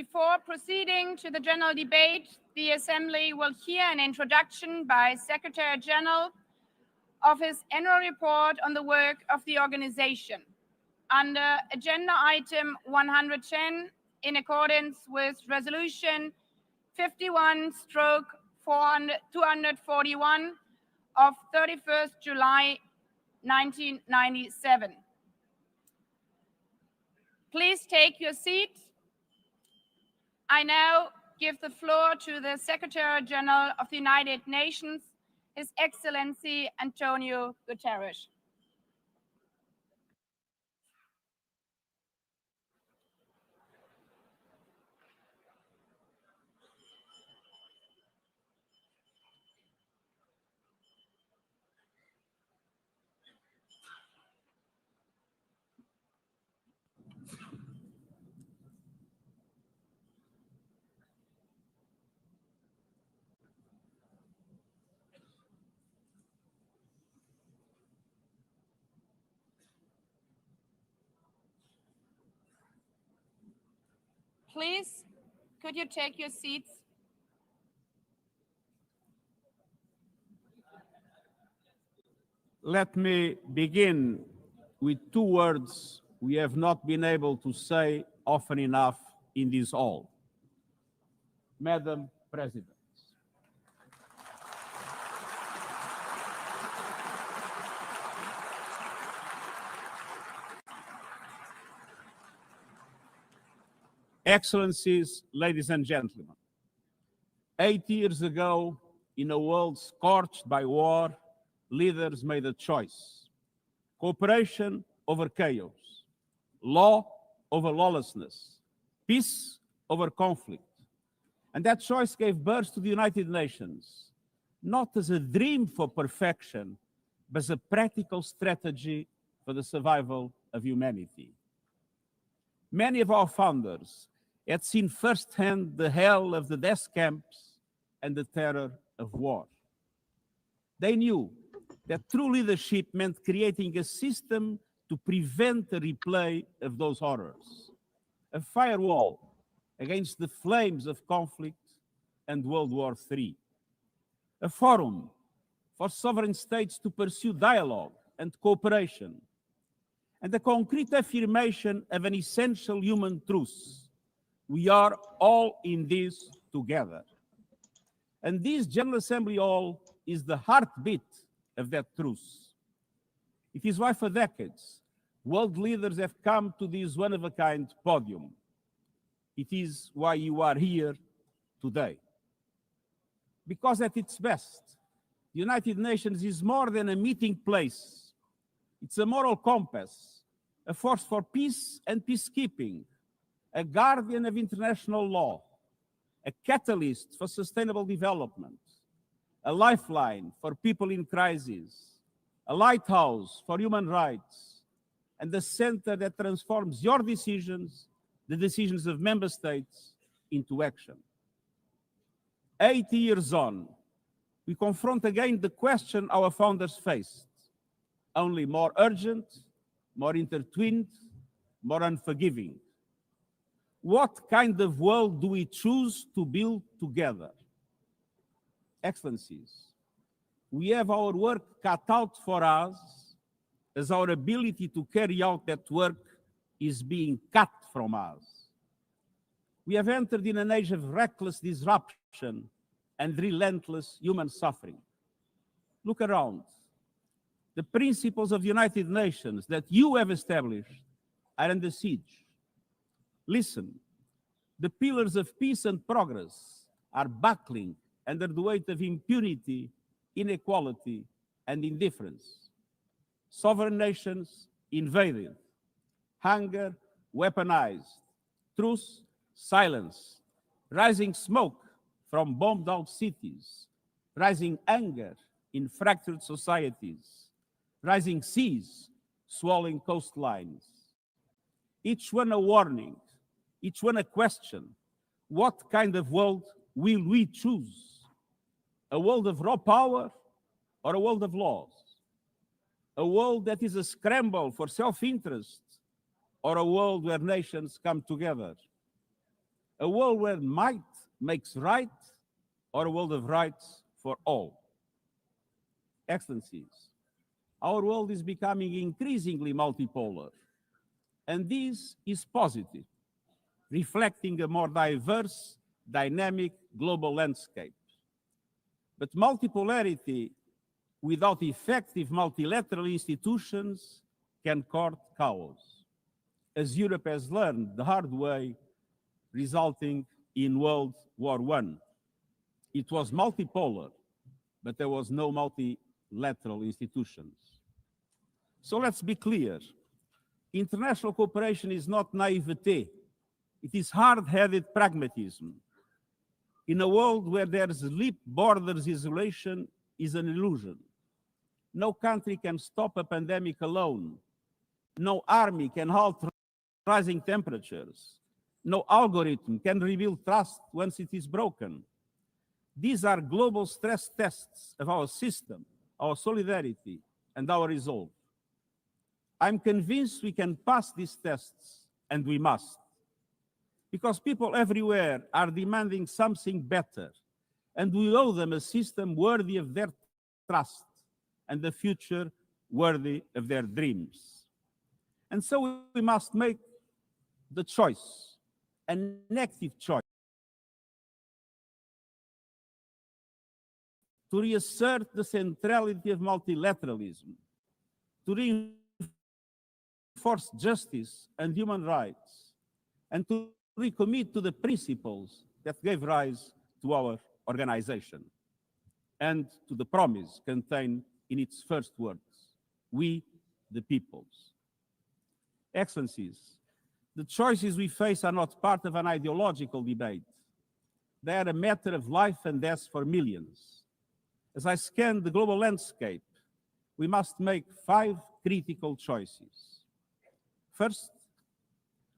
Before proceeding to the general debate, the Assembly will hear an introduction by Secretary General of his annual report on the work of the organization. Under agenda item 110, in accordance with resolution 51/241 of 31st July 1997. Please take your seat. I now give the floor to the Secretary General of the United Nations, His Excellency Antonio Guterres. Please, could you take your seats? Let me begin with two words we have not been able to say often enough in this hall. Madam President. Excellencies, ladies and gentlemen, 8 years ago, in a world scorched by war, leaders made a choice: cooperation over chaos, law over lawlessness, peace over conflict. And that choice gave birth to the United Nations, not as a dream for perfection, but as a practical strategy for the survival of humanity. Many of our founders had seen firsthand the hell of the death camps and the terror of war. They knew that true leadership meant creating a system to prevent a replay of those horrors, a firewall against the flames of conflict and World War III, a forum for sovereign states to pursue dialogue and cooperation, and the concrete affirmation of an essential human truth: we are all in this together. And this General Assembly Hall is the heartbeat of that truth. It is why for decades, world leaders have come to this one-of-a-kind podium. It is why you are here today. Because at its best, the United Nations is more than a meeting place. It's a moral compass, a force for peace and peacekeeping, a guardian of international law, a catalyst for sustainable development, a lifeline for people in crisis, a lighthouse for human rights, and the center that transforms your decisions, the decisions of member states, into action. 80 years on, we confront again the question our founders faced, only more urgent, more intertwined, more unforgiving. What kind of world do we choose to build together? Excellencies, we have our work cut out for us, as our ability to carry out that work is being cut from us. We have entered in an age of reckless disruption and relentless human suffering. Look around. The principles of the United Nations that you have established are under siege. Listen, the pillars of peace and progress are buckling under the weight of impunity, inequality, and indifference. Sovereign nations invaded, hunger weaponized, truth silenced, rising smoke from bombed-out cities, rising anger in fractured societies, rising seas swallowing coastlines. Each one a warning, each one a question. What kind of world will we choose? A world of raw power or a world of laws? A world that is a scramble for self-interest or a world where nations come together? a world where might makes right, or a world of rights for all? Excellencies, our world is becoming increasingly multipolar, and this is positive, reflecting a more diverse, dynamic global landscape. But multipolarity without effective multilateral institutions can court chaos, as Europe has learned the hard way, resulting in World War I. It was multipolar, but there was no multilateral institutions. So let's be clear. International cooperation is not naivete. It is hard-headed pragmatism. In a world where there's leap borders, isolation is an illusion. No country can stop a pandemic alone. No army can halt rising temperatures. No algorithm can rebuild trust once it is broken. These are global stress tests of our system, our solidarity, and our resolve. I'm convinced we can pass these tests, and we must. Because people everywhere are demanding something better, and we owe them a system worthy of their trust and a future worthy of their dreams. And so we must make the choice, an active choice, to reassert the centrality of multilateralism, to reinforce justice and human rights, and to recommit to the principles that gave rise to our organization and to the promise contained in its first words, we the peoples. Excellencies, the choices we face are not part of an ideological debate. They are a matter of life and death for millions. As I scan the global landscape, we must make 5 critical choices. First,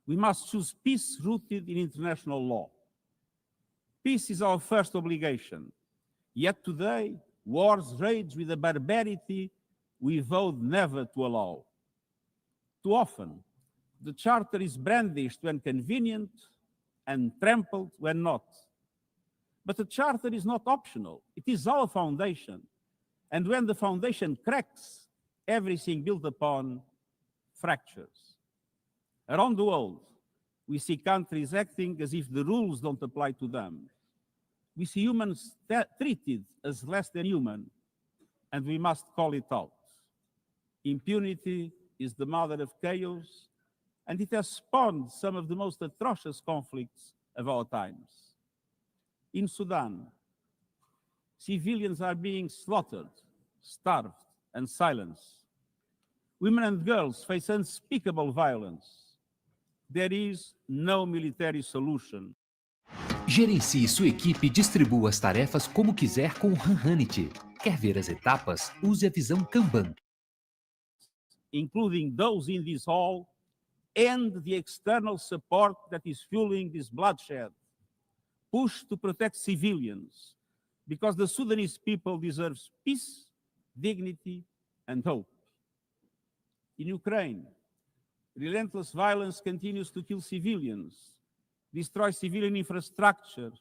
we must choose peace rooted in international law. Peace is our first obligation. Yet today, wars rage with a barbarity we vowed never to allow. Too often, the Charter is brandished when convenient and trampled when not. But the Charter is not optional. It is our foundation. And when the foundation cracks, everything built upon fractures. Around the world, we see countries acting as if the rules don't apply to them. We see humans treated as less than human, and we must call it out. Impunity is the mother of chaos, and it has spawned some of the most atrocious conflicts of our times. In Sudan, civilians are being slaughtered, starved, and silenced. Women and girls face unspeakable violence. There is no military solution. Gerencie sua equipe e distribua as tarefas como quiser com o Hanhanity. Quer ver as etapas? Use a visão Kanban. Including those in this hall, and the external support that is fueling this bloodshed. Push to protect civilians, because the Sudanese people deserve peace, dignity, and hope. In Ukraine, relentless violence continues to kill civilians, destroy civilian infrastructure,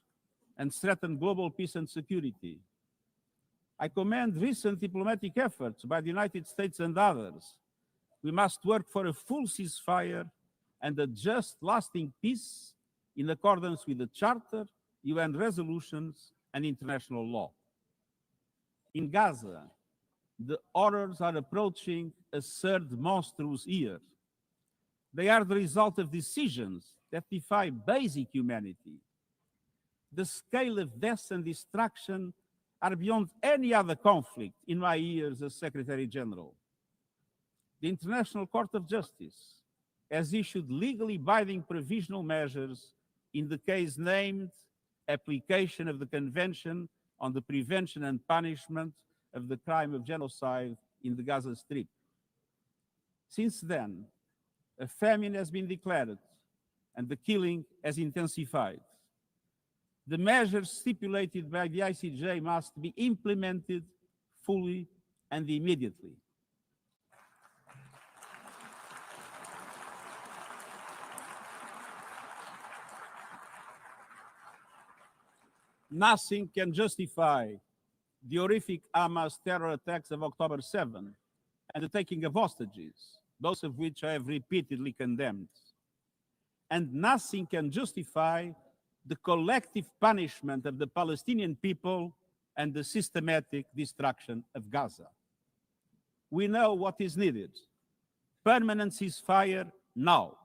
and threaten global peace and security. I commend recent diplomatic efforts by the United States and others. We must work for a full ceasefire and a just, lasting peace in accordance with the Charter, UN resolutions, and international law. In Gaza, the horrors are approaching a third monstrous year. They are the result of decisions that defy basic humanity. The scale of death and destruction are beyond any other conflict in my years as Secretary General. The International Court of Justice has issued legally binding provisional measures in the case named Application of the Convention on the Prevention and Punishment of the Crime of Genocide in the Gaza Strip. Since then, a famine has been declared and the killing has intensified. The measures stipulated by the ICJ must be implemented fully and immediately. Nothing can justify the horrific Hamas terror attacks of October 7 and the taking of hostages, both of which I have repeatedly condemned. And nothing can justify the collective punishment of the Palestinian people and the systematic destruction of Gaza. We know what is needed. Permanent ceasefire now.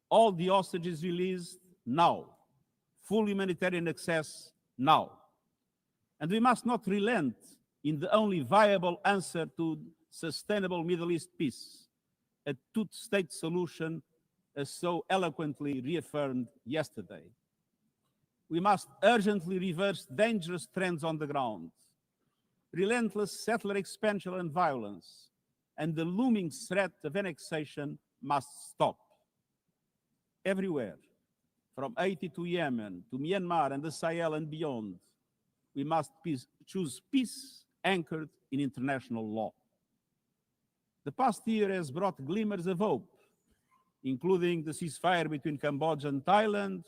All the hostages released now. Full humanitarian access now. And we must not relent in the only viable answer to sustainable Middle East peace, a two-state solution as so eloquently reaffirmed yesterday. We must urgently reverse dangerous trends on the ground. Relentless settler expansion and violence, and the looming threat of annexation must stop. Everywhere, from Haiti to Yemen, to Myanmar and the Sahel and beyond, we must choose peace anchored in international law. The past year has brought glimmers of hope, including the ceasefire between Cambodia and Thailand,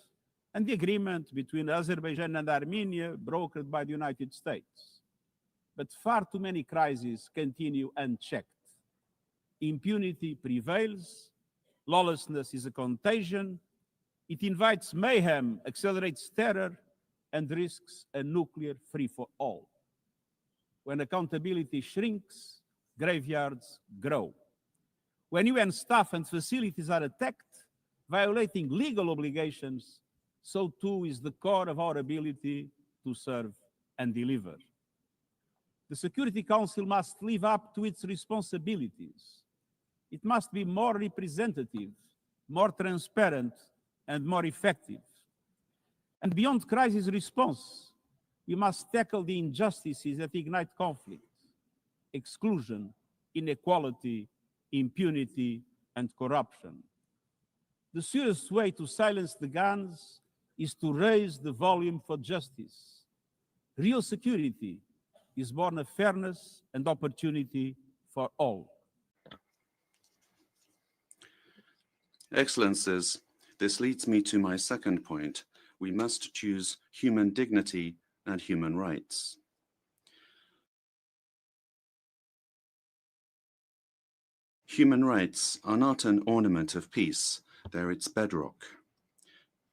and the agreement between Azerbaijan and Armenia brokered by the United States. But far too many crises continue unchecked. Impunity prevails, lawlessness is a contagion, it invites mayhem, accelerates terror, and risks a nuclear free-for-all. When accountability shrinks, graveyards grow. When UN staff and facilities are attacked, violating legal obligations, so too is the core of our ability to serve and deliver. The Security Council must live up to its responsibilities. It must be more representative, more transparent, and more effective. And beyond crisis response, we must tackle the injustices that ignite conflict, exclusion, inequality, impunity, and corruption. The surest way to silence the guns is to raise the volume for justice. Real security is born of fairness and opportunity for all. Excellencies, this leads me to my second point. We must choose human dignity and human rights. Human rights are not an ornament of peace, they're its bedrock.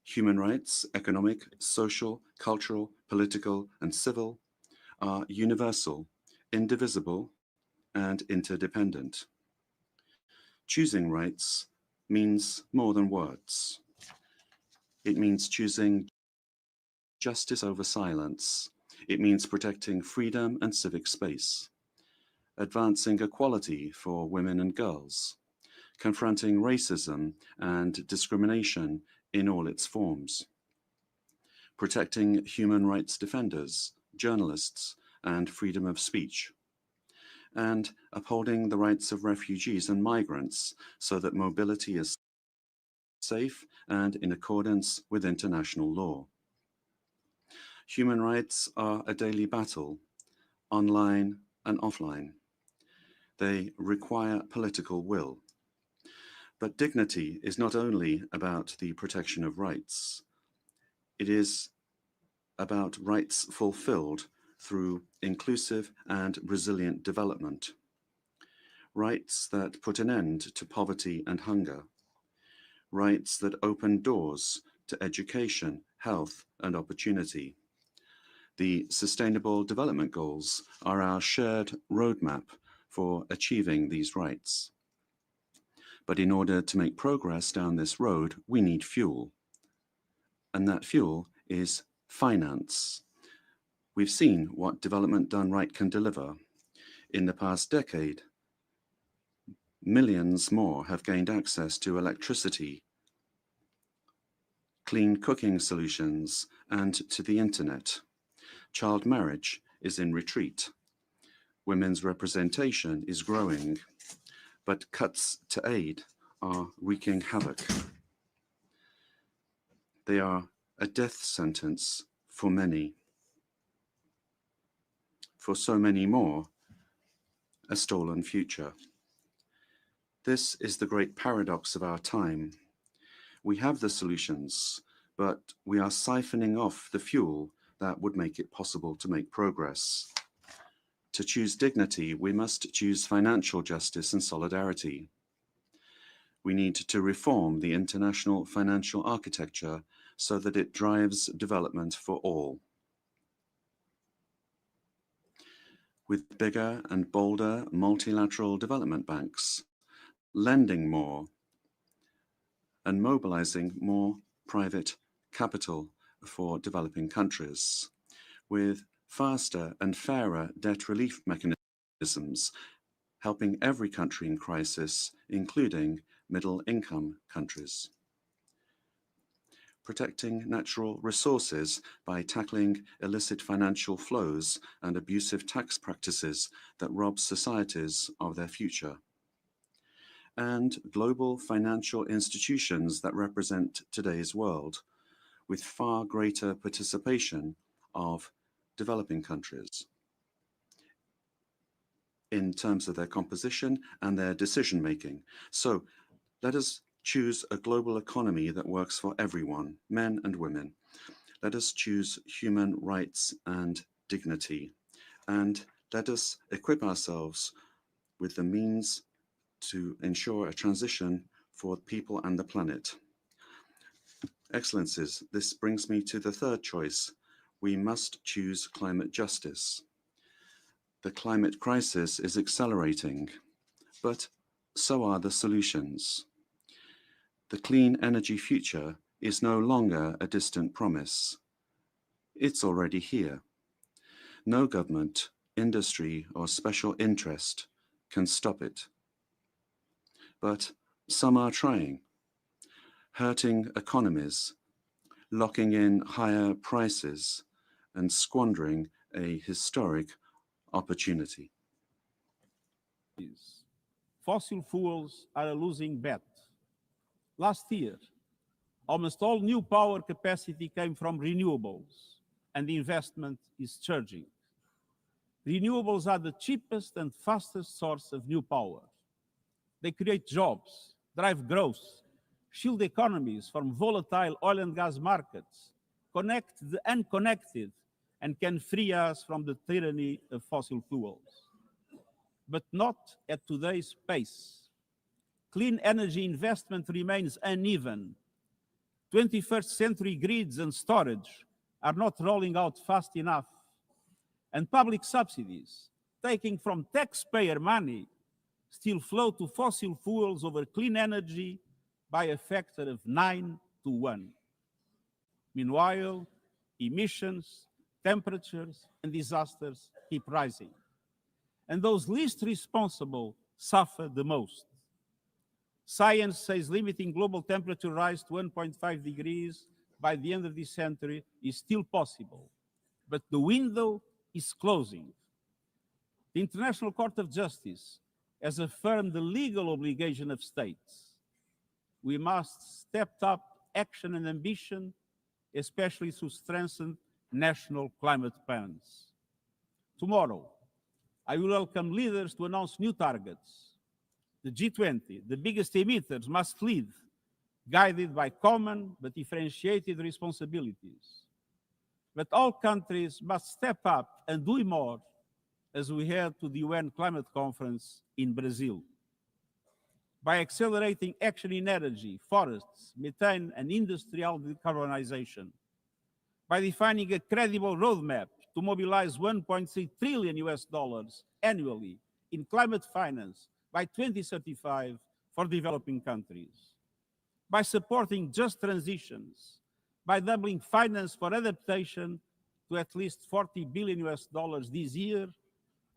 Human rights, economic, social, cultural, political, and civil, are universal, indivisible, and interdependent. Choosing rights means more than words. It means choosing justice over silence. It means protecting freedom and civic space, advancing equality for women and girls, confronting racism and discrimination in all its forms, protecting human rights defenders, journalists, and freedom of speech, and upholding the rights of refugees and migrants so that mobility is safe and in accordance with international law. Human rights are a daily battle, online and offline. They require political will. But dignity is not only about the protection of rights. It is about rights fulfilled through inclusive and resilient development. Rights that put an end to poverty and hunger. Rights that open doors to education, health, and opportunity. The Sustainable Development Goals are our shared roadmap for achieving these rights. But in order to make progress down this road, we need fuel. And that fuel is finance. We've seen what development done right can deliver. In the past decade, millions more have gained access to electricity, clean cooking solutions, and to the internet. Child marriage is in retreat. Women's representation is growing, but cuts to aid are wreaking havoc. They are a death sentence for many. For so many more, a stolen future. This is the great paradox of our time. We have the solutions, but we are siphoning off the fuel that would make it possible to make progress. To choose dignity, we must choose financial justice and solidarity. We need to reform the international financial architecture so that it drives development for all. With bigger and bolder multilateral development banks, lending more, and mobilizing more private capital for developing countries, with faster and fairer debt relief mechanisms, helping every country in crisis, including middle-income countries. Protecting natural resources by tackling illicit financial flows and abusive tax practices that rob societies of their future. And global financial institutions that represent today's world, with far greater participation of developing countries in terms of their composition and their decision-making. So let us choose a global economy that works for everyone, men and women. Let us choose human rights and dignity. And let us equip ourselves with the means to ensure a transition for people and the planet. Excellencies, this brings me to the third choice. We must choose climate justice. The climate crisis is accelerating, but so are the solutions. The clean energy future is no longer a distant promise. It's already here. No government, industry, or special interest can stop it. But some are trying, hurting economies, locking in higher prices, and squandering a historic opportunity. Fossil fuels are a losing bet. Last year, almost all new power capacity came from renewables, and the investment is surging. Renewables are the cheapest and fastest source of new power. They create jobs, drive growth, shield economies from volatile oil and gas markets, connect the unconnected, and can free us from the tyranny of fossil fuels. But not at today's pace. Clean energy investment remains uneven. 21st century grids and storage are not rolling out fast enough. And public subsidies, taking from taxpayer money, still flow to fossil fuels over clean energy by a factor of 9 to 1. Meanwhile, emissions, temperatures, and disasters keep rising. And those least responsible suffer the most. Science says limiting global temperature rise to 1.5 degrees by the end of this century is still possible, but the window is closing. The International Court of Justice has affirmed the legal obligation of states. We must step up action and ambition, especially through strengthened national climate plans. Tomorrow, I will welcome leaders to announce new targets. The G20, the biggest emitters, must lead, guided by common but differentiated responsibilities. But all countries must step up and do more as we head to the UN Climate Conference in Brazil. By accelerating action in energy, forests, methane, and industrial decarbonization. By defining a credible roadmap to mobilize $1.3 trillion annually in climate finance by 2035 for developing countries. By supporting just transitions, by doubling finance for adaptation to at least $40 billion this year,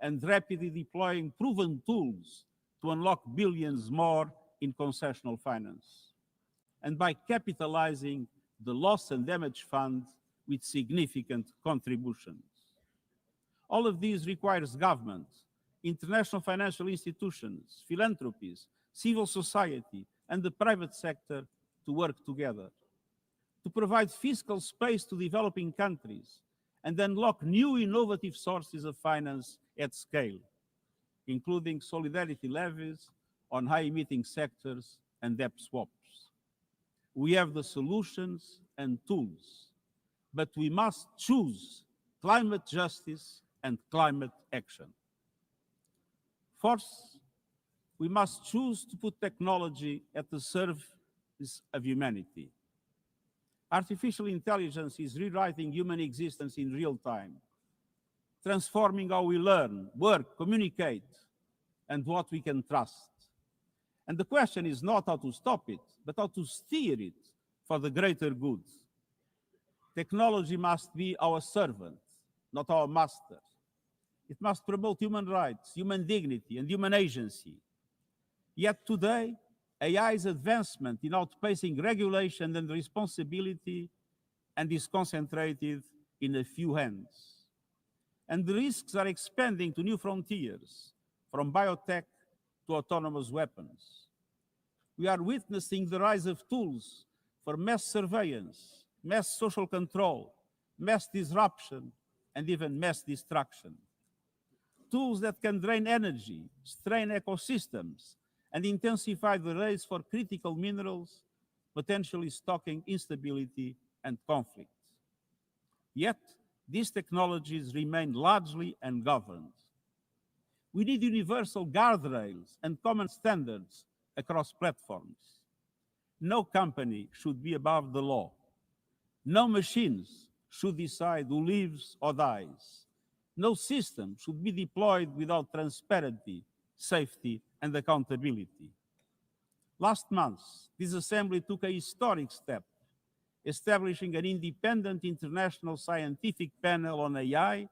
and rapidly deploying proven tools to unlock billions more in concessional finance. And by capitalizing the Loss and Damage Fund with significant contributions. All of these requires government, international financial institutions, philanthropies, civil society, and the private sector to work together, to provide fiscal space to developing countries and unlock new innovative sources of finance at scale, including solidarity levies on high-emitting sectors and debt swaps. We have the solutions and tools. but we must choose climate justice and climate action. Fourth, we must choose to put technology at the service of humanity. Artificial intelligence is rewriting human existence in real time, transforming how we learn, work, communicate, and what we can trust. And the question is not how to stop it, but how to steer it for the greater good. Technology must be our servant, not our master. It must promote human rights, human dignity, and human agency. Yet today, AI's advancement in outpacing regulation and responsibility and is concentrated in a few hands. And the risks are expanding to new frontiers, from biotech to autonomous weapons. We are witnessing the rise of tools for mass surveillance, mass social control, mass disruption, and even mass destruction. Tools that can drain energy, strain ecosystems, and intensify the race for critical minerals, potentially stoking instability and conflict. Yet, these technologies remain largely ungoverned. We need universal guardrails and common standards across platforms. No company should be above the law. No machines should decide who lives or dies. No system should be deployed without transparency, safety, and accountability. Last month, this Assembly took a historic step, establishing an independent international scientific panel on AI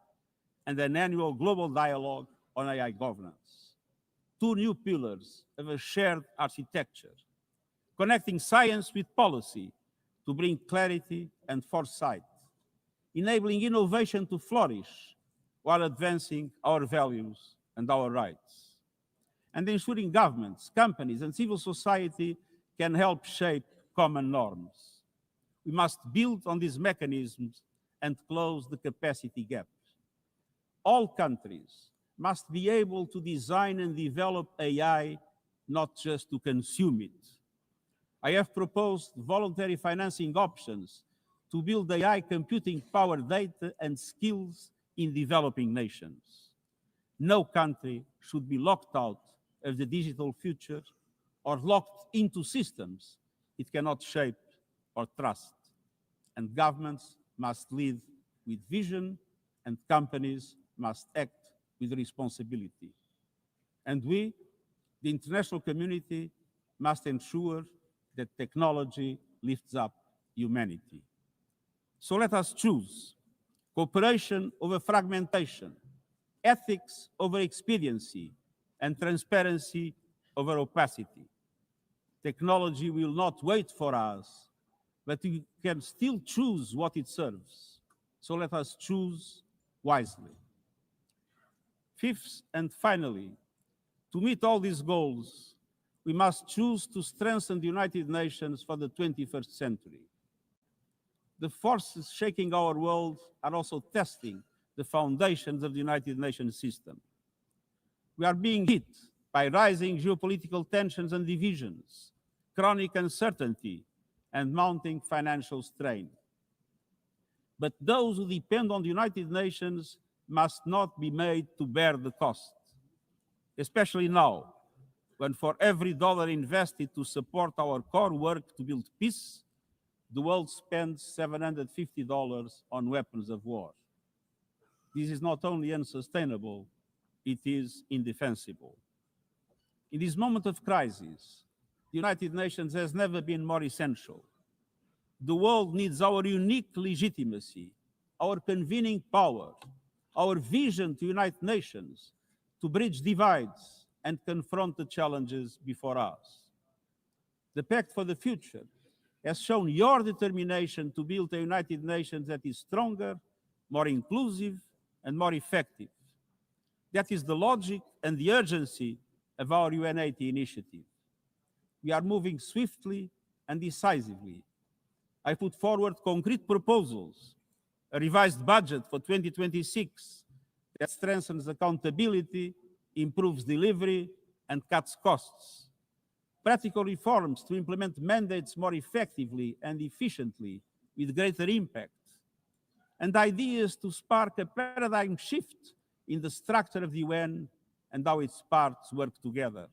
and an annual global dialogue on AI governance. Two new pillars of a shared architecture, connecting science with policy to bring clarity and foresight, enabling innovation to flourish while advancing our values and our rights, and ensuring governments, companies, and civil society can help shape common norms. We must build on these mechanisms and close the capacity gaps. All countries must be able to design and develop AI, not just to consume it. I have proposed voluntary financing options to build AI computing power, data, and skills in developing nations. No country should be locked out of the digital future or locked into systems it cannot shape or trust. And governments must lead with vision, and companies must act with responsibility. And we, the international community, must ensure that technology lifts up humanity. So let us choose cooperation over fragmentation, ethics over expediency, and transparency over opacity. Technology will not wait for us, but we can still choose what it serves. So let us choose wisely. Fifth and finally, to meet all these goals, we must choose to strengthen the United Nations for the 21st century. The forces shaking our world are also testing the foundations of the United Nations system. We are being hit by rising geopolitical tensions and divisions, chronic uncertainty, and mounting financial strain. But those who depend on the United Nations must not be made to bear the cost, especially now, when for every dollar invested to support our core work to build peace, the world spends $750 on weapons of war. This is not only unsustainable, it is indefensible. In this moment of crisis, the United Nations has never been more essential. The world needs our unique legitimacy, our convening power, our vision to unite nations, to bridge divides and confront the challenges before us. The Pact for the Future has shown your determination to build a United Nations that is stronger, more inclusive, and more effective. That is the logic and the urgency of our UN80 initiative. We are moving swiftly and decisively. I put forward concrete proposals, a revised budget for 2026 that strengthens accountability, improves delivery, and cuts costs. Practical reforms to implement mandates more effectively and efficiently with greater impact. and ideas to spark a paradigm shift in the structure of the UN and how its parts work together.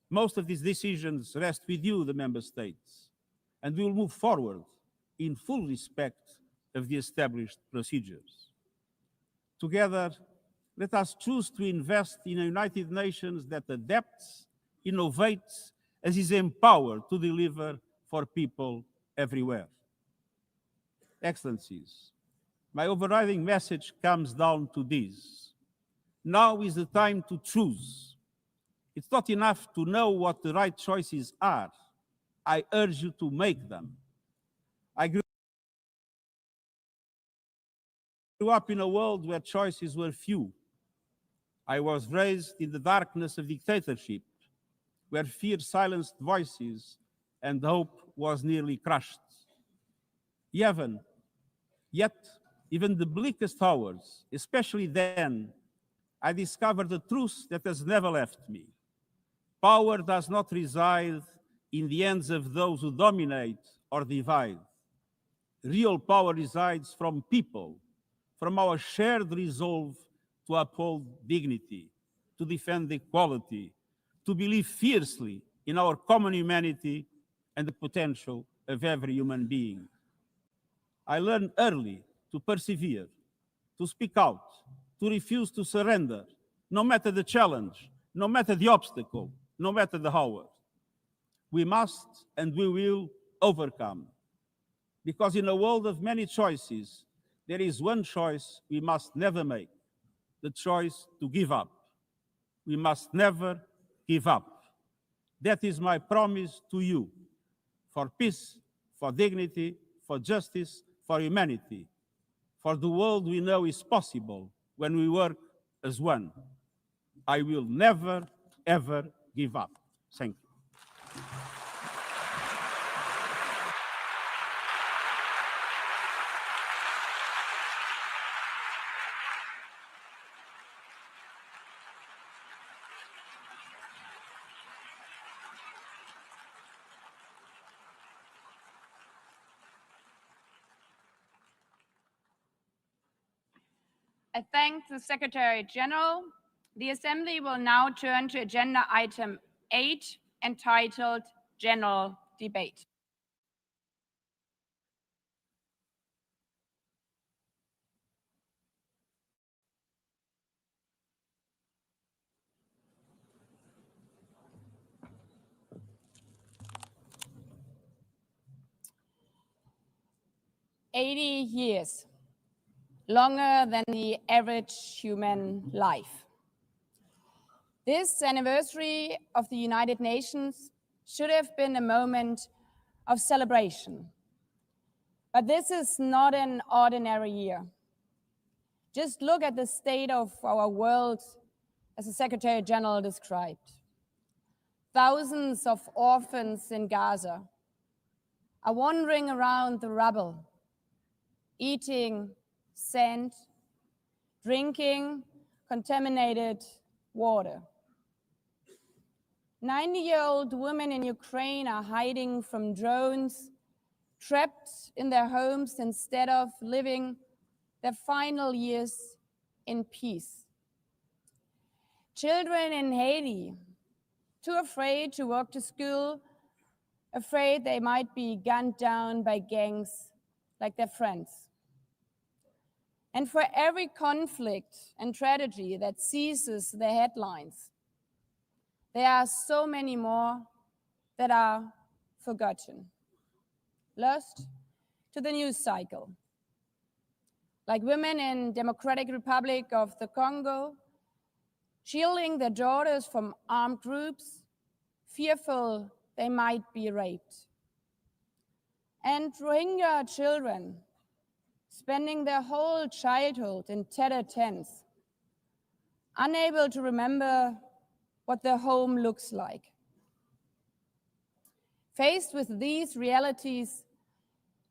Most of these decisions rest with you, the member states, and we will move forward in full respect of the established procedures. Together, let us choose to invest in a United Nations that adapts, innovates, and is empowered to deliver for people everywhere. Excellencies, my overriding message comes down to this. Now is the time to choose. It's not enough to know what the right choices are. I urge you to make them. I grew up in a world where choices were few. I was raised in the darkness of dictatorship, where fear silenced voices and hope was nearly crushed. Yet, even the bleakest hours, especially then, I discovered a truth that has never left me. Power does not reside in the hands of those who dominate or divide. Real power resides from people, from our shared resolve to uphold dignity, to defend equality, to believe fiercely in our common humanity and the potential of every human being. I learned early to persevere, to speak out, to refuse to surrender, no matter the challenge, no matter the obstacle, no matter the hour. We must and we will overcome. Because in a world of many choices, there is one choice we must never make, the choice to give up. We must never give up. That is my promise to you, for peace, for dignity, for justice, for humanity, for the world we know is possible when we work as one. I will never, ever give up. Thank you. I thank the Secretary General. The Assembly will now turn to agenda item 8, entitled General Debate. "80 years, longer than the average human life. This anniversary of the United Nations should have been a moment of celebration. But this is not an ordinary year. Just look at the state of our world, as the Secretary General described. Thousands of orphans in Gaza are wandering around the rubble, eating sand, drinking contaminated water. 90-year-old women in Ukraine are hiding from drones, trapped in their homes instead of living their final years in peace. Children in Haiti, too afraid to walk to school, afraid they might be gunned down by gangs like their friends. And for every conflict and tragedy that seizes the headlines, there are so many more that are forgotten, lost to the news cycle. Like women in Democratic Republic of the Congo, shielding their daughters from armed groups, fearful they might be raped. And Rohingya children, spending their whole childhood in tattered tents, unable to remember what their home looks like. Faced with these realities,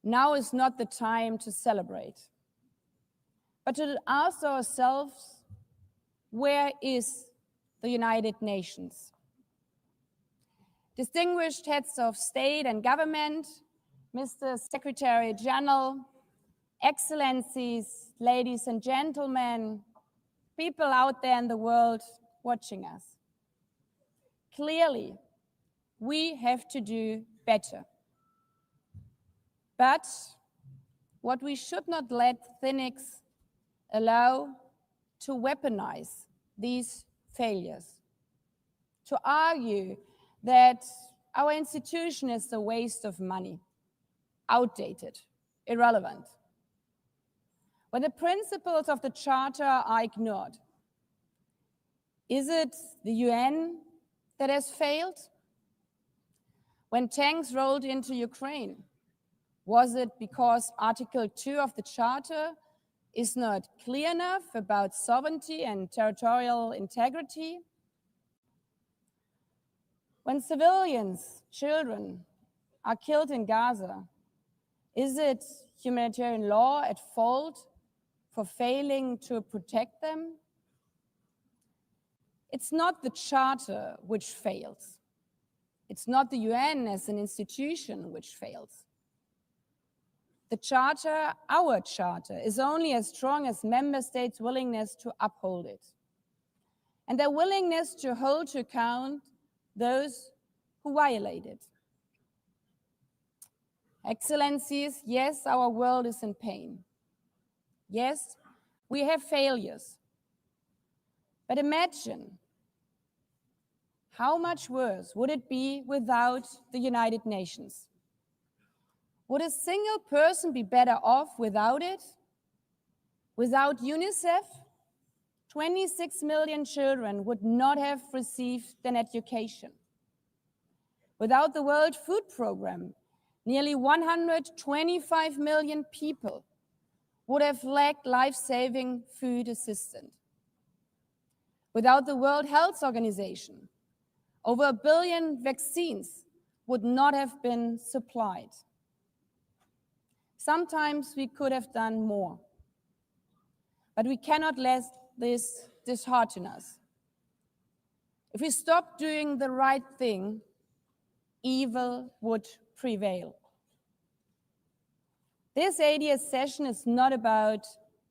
now is not the time to celebrate, but to ask ourselves, where is the United Nations? Distinguished heads of state and government, Mr. Secretary General, Excellencies, ladies and gentlemen, people out there in the world watching us. Clearly, we have to do better. But what we should not let cynics allow to weaponize these failures, to argue that our institution is a waste of money, outdated, irrelevant. When the principles of the Charter are ignored, is it the UN that has failed? When tanks rolled into Ukraine, was it because Article 2 of the Charter is not clear enough about sovereignty and territorial integrity? When civilians, children, are killed in Gaza, is it humanitarian law at fault for failing to protect them? It's not the Charter which fails. It's not the UN as an institution which fails. The Charter, our Charter, is only as strong as member states' willingness to uphold it, and their willingness to hold to account those who violate it. Excellencies, yes, our world is in pain. Yes, we have failures. But imagine how much worse would it be without the United Nations? Would a single person be better off without it? Without UNICEF, 26 million children would not have received an education. Without the World Food Programme, nearly 125 million people would have lacked life-saving food assistance. Without the World Health Organization, over 1 billion vaccines would not have been supplied. Sometimes we could have done more, but we cannot let this dishearten us. If we stop doing the right thing, evil would prevail. This 80th session is not about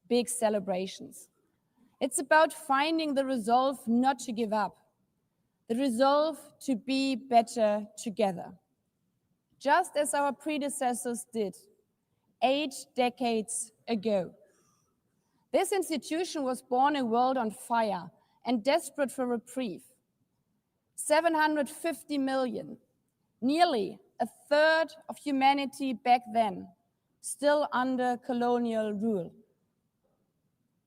big celebrations. It's about finding the resolve not to give up, the resolve to be better together, just as our predecessors did 8 decades ago. This institution was born in a world on fire and desperate for reprieve. 750 million, nearly a third of humanity back then, still under colonial rule.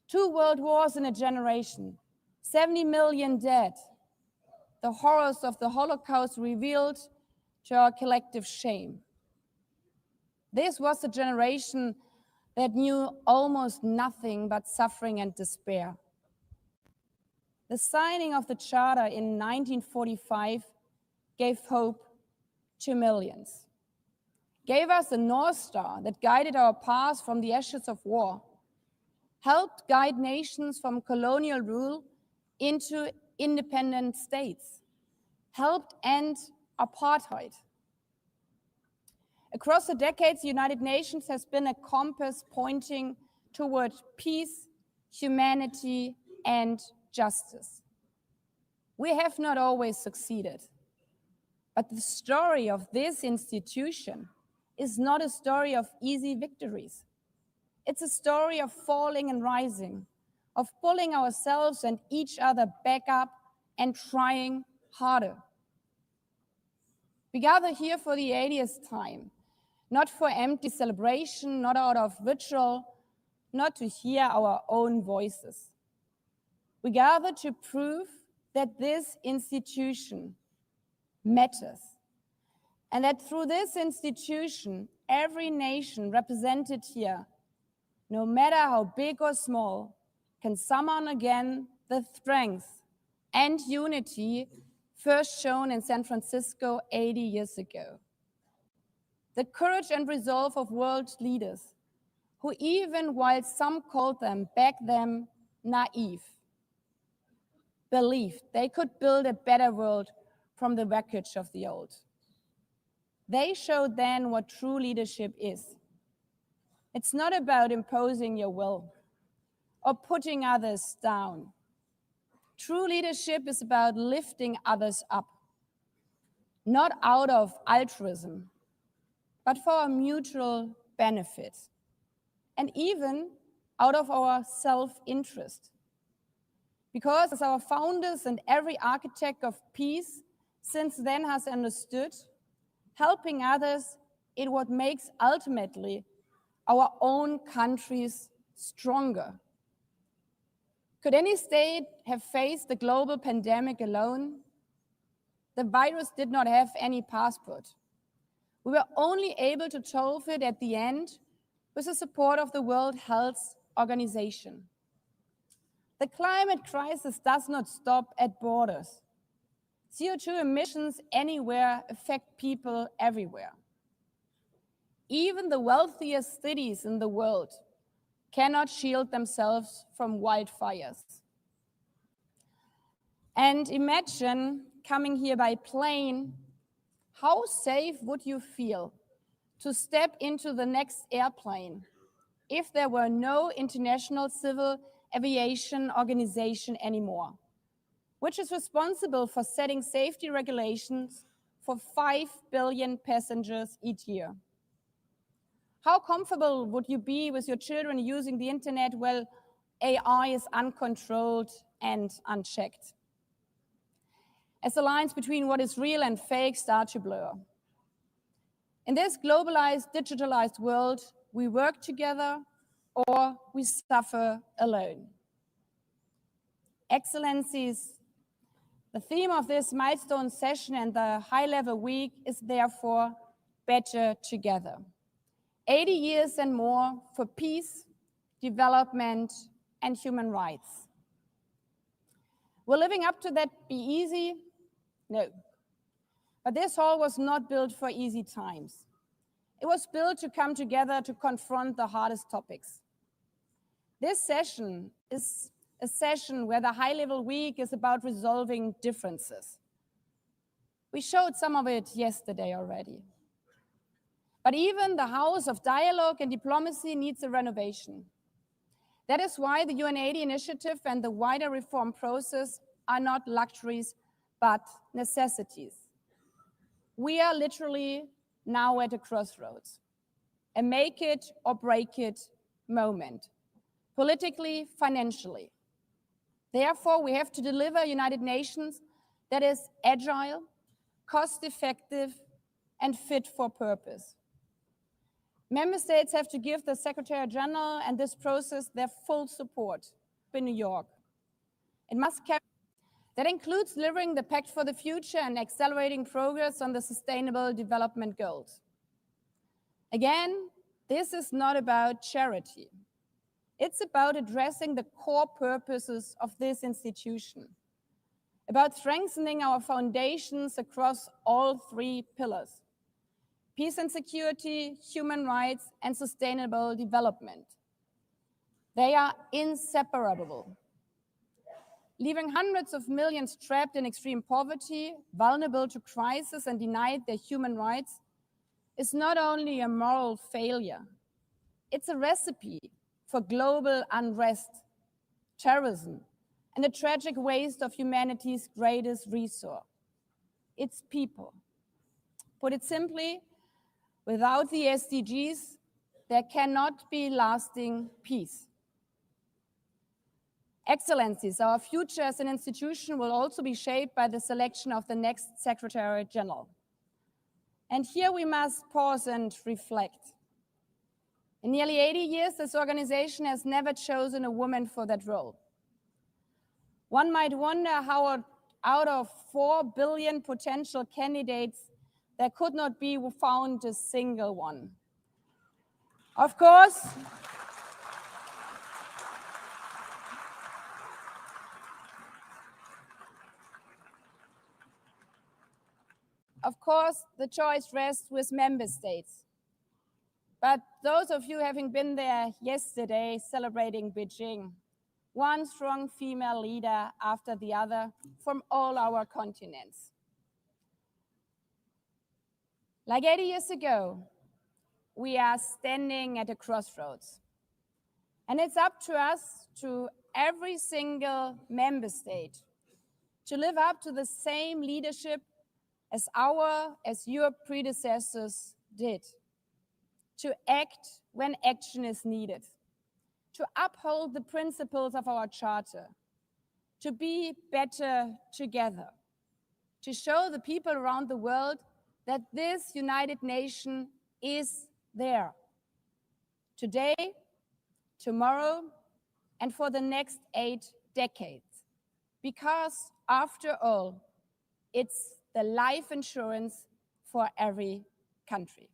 2 world wars in a generation, 70 million dead. The horrors of the Holocaust revealed to our collective shame. This was a generation that knew almost nothing but suffering and despair. The signing of the Charter in 1945 gave hope to millions, gave us a North Star that guided our path from the ashes of war, helped guide nations from colonial rule into independent states, helped end apartheid. Across the decades, the United Nations has been a compass pointing toward peace, humanity, and justice. We have not always succeeded, but the story of this institution is not a story of easy victories. It's a story of falling and rising, of pulling ourselves and each other back up and trying harder. We gather here for the 80th time, not for empty celebration, not out of ritual, not to hear our own voices. We gather to prove that this institution matters, and that through this institution, every nation represented here, no matter how big or small, can summon again the strength and unity first shown in San Francisco 80 years ago. The courage and resolve of world leaders who, even while some called them back then naive, believed they could build a better world from the wreckage of the old. They showed then what true leadership is. It's not about imposing your will or putting others down. True leadership is about lifting others up, not out of altruism, but for a mutual benefit, and even out of our self-interest. Because as our founders and every architect of peace since then has understood, helping others is what makes ultimately our own countries stronger. Could any state have faced the global pandemic alone? The virus did not have any passport. We were only able to solve it at the end with the support of the World Health Organization. The climate crisis does not stop at borders. CO2 emissions anywhere affect people everywhere. Even the wealthiest cities in the world cannot shield themselves from wildfires. And imagine coming here by plane. How safe would you feel to step into the next airplane if there were no International Civil Aviation Organization anymore, which is responsible for setting safety regulations for 5 billion passengers each year? How comfortable would you be with your children using the internet while AI is uncontrolled and unchecked? As the lines between what is real and fake start to blur. In this globalized, digitalized world, we work together or we suffer alone. Excellencies, the theme of this milestone session and the high-level week is therefore better together. 80 years and more for peace, development, and human rights. Will living up to that be easy? No. But this hall was not built for easy times. It was built to come together to confront the hardest topics. This session is a session where the high-level week is about resolving differences. We showed some of it yesterday already. But even the house of dialogue and diplomacy needs a renovation. That is why the UN80 initiative and the wider reform process are not luxuries, but necessities. We are literally now at a crossroads, a make it or break it moment, politically, financially. Therefore, we have to deliver a United Nations that is agile, cost-effective, and fit for purpose. Member states have to give the Secretary General and this process their full support in New York. It must carry. That includes delivering the Pact for the Future and accelerating progress on the Sustainable Development Goals. Again, this is not about charity. It's about addressing the core purposes of this institution, about strengthening our foundations across all 3 pillars: peace and security, human rights, and sustainable development. They are inseparable. Leaving hundreds of millions trapped in extreme poverty, vulnerable to crisis, and denied their human rights is not only a moral failure, it's a recipe for global unrest, terrorism, and a tragic waste of humanity's greatest resource, its people. Put it simply, without the SDGs, there cannot be lasting peace. Excellencies, our future as an institution will also be shaped by the selection of the next Secretary General. And here we must pause and reflect. In nearly 80 years, this organization has never chosen a woman for that role. One might wonder how out of 4 billion potential candidates, there could not be found a single one. Of course, the choice rests with member states. But those of you having been there yesterday celebrating Beijing, one strong female leader after the other from all our continents. Like 80 years ago, we are standing at a crossroads. And it's up to us, to every single member state, to live up to the same leadership as your predecessors did, to act when action is needed, to uphold the principles of our charter, to be better together, to show the people around the world that this United Nation is there, today, tomorrow, and for the next 8 decades. Because after all, it's the life insurance for every country.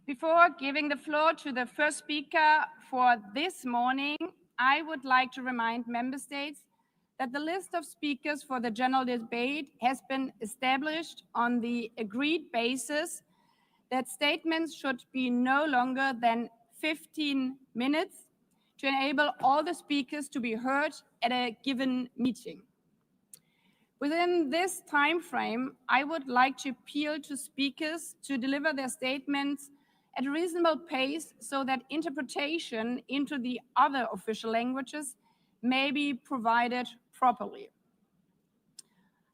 Before giving the floor to the first speaker for this morning, I would like to remind member states that the list of speakers for the general debate has been established on the agreed basis that statements should be no longer than 15 minutes to enable all the speakers to be heard at a given meeting. Within this time frame, I would like to appeal to speakers to deliver their statements at a reasonable pace so that interpretation into the other official languages may be provided properly.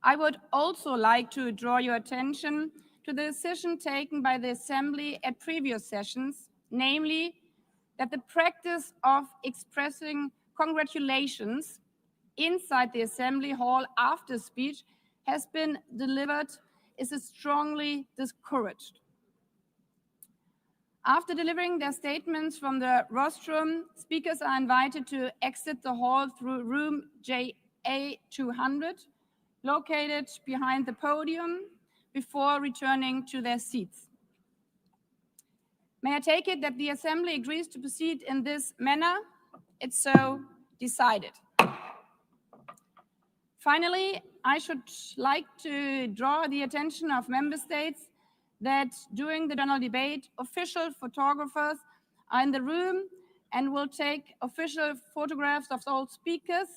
I would also like to draw your attention to the decision taken by the Assembly at previous sessions, namely that the practice of expressing congratulations inside the Assembly Hall after speech has been delivered is strongly discouraged. After delivering their statements from the rostrum, speakers are invited to exit the hall through room JA200, located behind the podium, before returning to their seats. May I take it that the Assembly agrees to proceed in this manner? It's so decided. Finally, I should like to draw the attention of member states that during the general debate, official photographers are in the room and will take official photographs of all speakers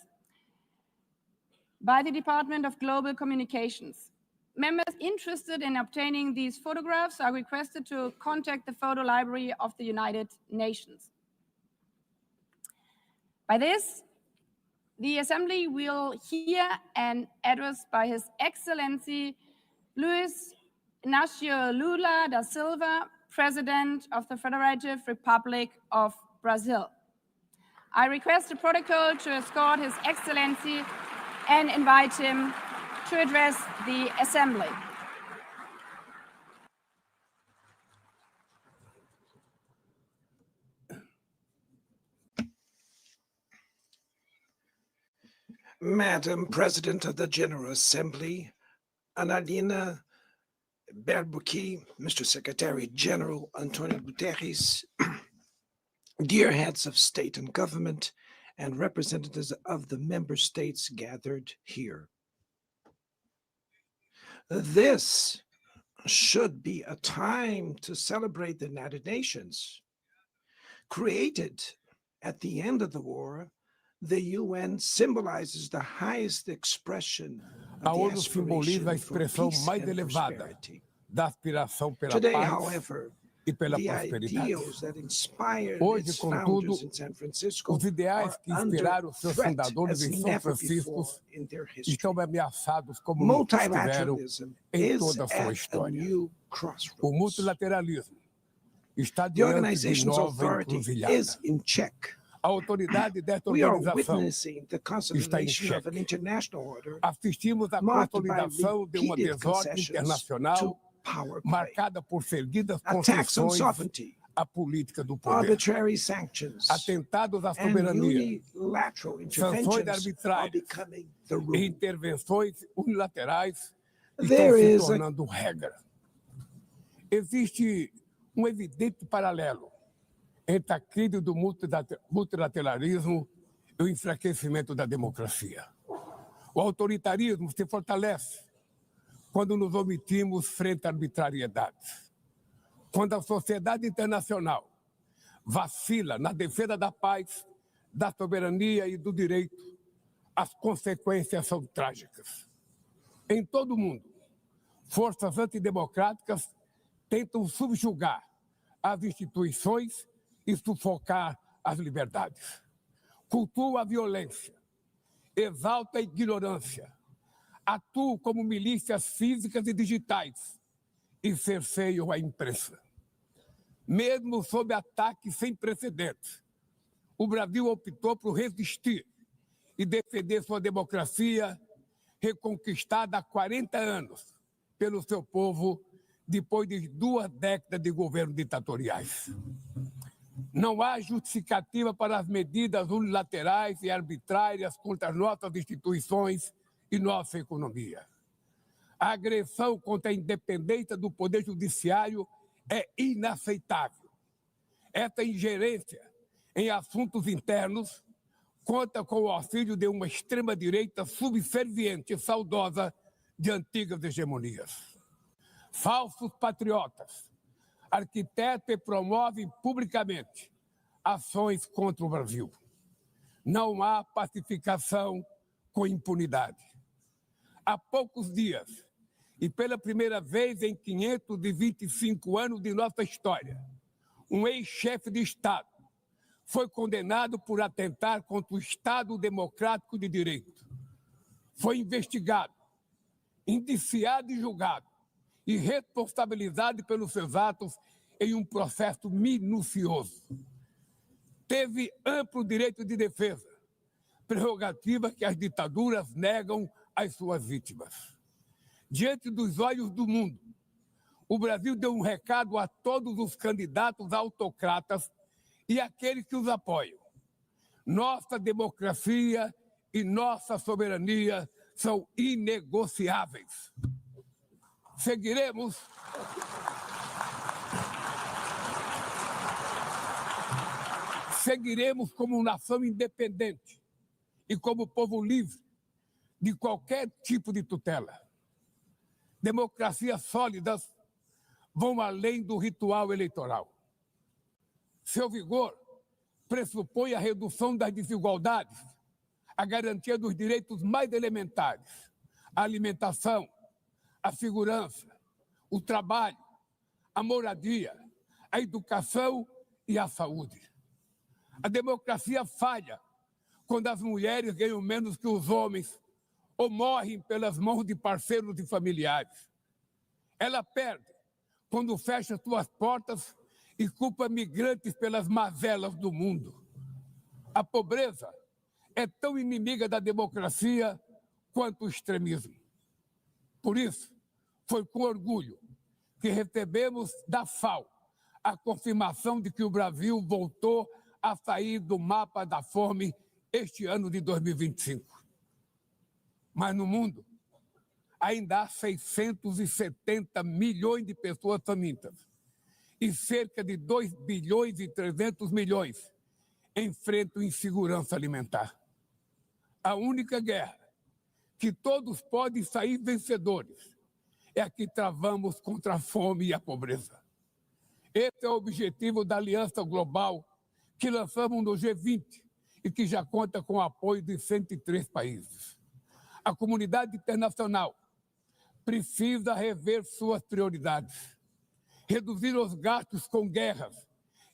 by the Department of Global Communications. Members interested in obtaining these photographs are requested to contact the photo library of the United Nations. By this, the Assembly will hear an address by His Excellency Luiz Inácio Lula da Silva, President of the Federative Republic of Brazil. I request the protocol to escort His Excellency and invite him to address the Assembly. Madam President of the General Assembly, Analina Berbuki, Mr. Secretary General Antonio Guterres, dear heads of state and government, and representatives of the member states gathered here. This should be a time to celebrate the United Nations. Created at the end of the war, the UN symbolizes the highest expression A ONU simboliza a expressão mais elevada da aspiração pela paz e pela prosperidade. Hoje, contudo, os ideais que inspiraram seus fundadores em São Francisco estão ameaçados como nunca estiveram em toda a sua história. O multilateralismo está diante de nova encruzilhada. A autoridade desta organização está em xeque. Assistimos à consolidação de uma desordem internacional marcada por seguidas concessões à política do poder, atentados à soberania, sanções arbitrárias e intervenções unilaterais estão se tornando regra. Existe um evidente paralelo entre a crise do multilateralismo e o enfraquecimento da democracia. O autoritarismo se fortalece quando nos omitimos frente a arbitrariedades. Quando a sociedade internacional vacila na defesa da paz, da soberania e do direito, as consequências são trágicas. Em todo o mundo, forças antidemocráticas tentam subjugar as instituições e sufocar as liberdades. Cultuam a violência, exaltam a ignorância, atuam como milícias físicas e digitais e cerceiam a imprensa. Mesmo sob ataques sem precedentes, o Brasil optou por resistir e defender sua democracia, reconquistada há 40 anos pelo seu povo, depois de 2 décadas de governos ditatoriais. Não há justificativa para as medidas unilaterais e arbitrárias contra as nossas instituições e nossa economia. A agressão contra a independência do Poder Judiciário é inaceitável. Essa ingerência em assuntos internos conta com o auxílio de uma extrema-direita subserviente e saudosa de antigas hegemonias. Falsos patriotas arquitetam e promovem publicamente ações contra o Brasil. Não há pacificação com impunidade. Há poucos dias, e pela primeira vez em 525 anos de nossa história, um ex-chefe de Estado foi condenado por atentar contra o Estado democrático de direito. Foi investigado, indiciado e julgado, e responsabilizado pelos seus atos em um processo minucioso. Teve amplo direito de defesa, prerrogativa que as ditaduras negam às suas vítimas. Diante dos olhos do mundo, o Brasil deu um recado a todos os candidatos autocratas e aqueles que os apoiam. Nossa democracia e nossa soberania são inegociáveis. Seguiremos como nação independente e como povo livre de qualquer tipo de tutela. Democracias sólidas vão além do ritual eleitoral. Seu vigor pressupõe a redução das desigualdades, a garantia dos direitos mais elementares, a alimentação, a segurança, o trabalho, a moradia, a educação e a saúde. A democracia falha quando as mulheres ganham menos que os homens ou morrem pelas mãos de parceiros e familiares. Ela perde quando fecha suas portas e culpa migrantes pelas mazelas do mundo. A pobreza é tão inimiga da democracia quanto o extremismo. Por isso, foi com orgulho que recebemos da FAO a confirmação de que o Brasil voltou a sair do mapa da fome este ano de 2025. Mas no mundo, ainda há 670 milhões de pessoas famintas e cerca de 2 bilhões e 300 milhões enfrentam insegurança alimentar. A única guerra que todos podem sair vencedores é a que travamos contra a fome e a pobreza. Esse é o objetivo da Aliança Global que lançamos no G20 e que já conta com o apoio de 103 países. A comunidade internacional precisa rever suas prioridades, reduzir os gastos com guerras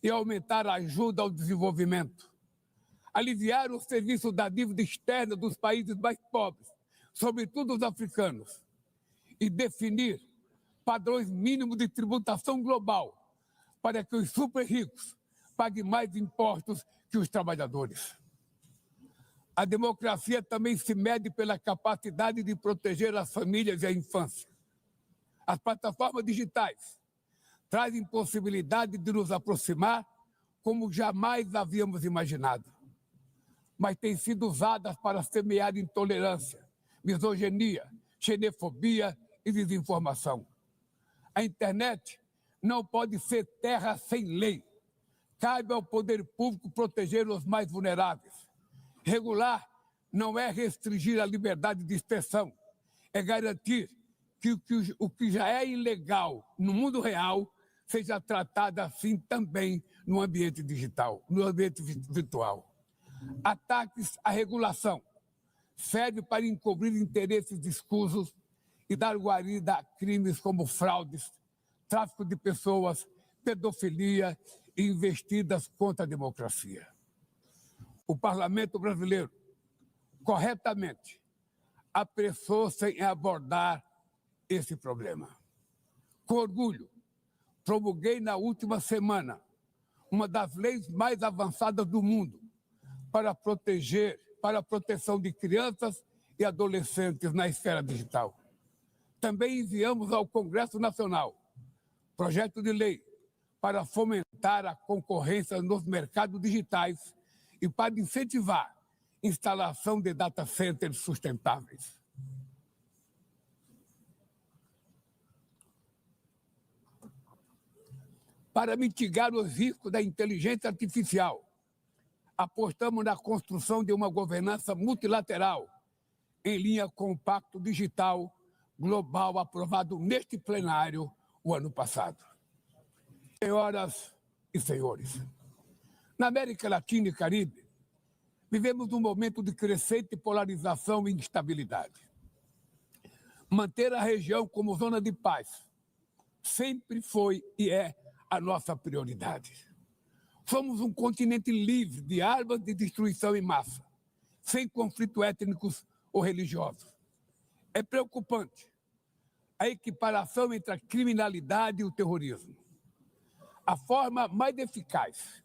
e aumentar a ajuda ao desenvolvimento, aliviar o serviço da dívida externa dos países mais pobres, sobretudo os africanos, e definir padrões mínimos de tributação global para que os super ricos paguem mais impostos que os trabalhadores. A democracia também se mede pela capacidade de proteger as famílias e a infância. As plataformas digitais trazem possibilidade de nos aproximar como jamais havíamos imaginado, mas têm sido usadas para semear intolerância, misoginia, xenofobia e desinformação. A internet não pode ser terra sem lei. Cabe ao poder público proteger os mais vulneráveis. Regular não é restringir a liberdade de expressão, é garantir o que já é ilegal no mundo real seja tratado assim também no ambiente digital, no ambiente virtual. Ataques à regulação servem para encobrir interesses escusos e dar guarida a crimes como fraudes, tráfico de pessoas, pedofilia e investidas contra a democracia. O parlamento brasileiro, corretamente, apressou-se em abordar esse problema. Com orgulho, promulguei na última semana uma das leis mais avançadas do mundo para a proteção de crianças e adolescentes na esfera digital. Também enviamos ao Congresso Nacional projeto de lei para fomentar a concorrência nos mercados digitais e para incentivar a instalação de data centers sustentáveis. Para mitigar os riscos da inteligência artificial, apostamos na construção de uma governança multilateral em linha com o Pacto Digital Global aprovado neste plenário o ano passado. Senhoras e senhores, na América Latina e Caribe, vivemos um momento de crescente polarização e instabilidade. Manter a região como zona de paz sempre foi e é a nossa prioridade. Somos um continente livre de armas de destruição em massa, sem conflitos étnicos ou religiosos. É preocupante a equiparação entre a criminalidade e o terrorismo. A forma mais eficaz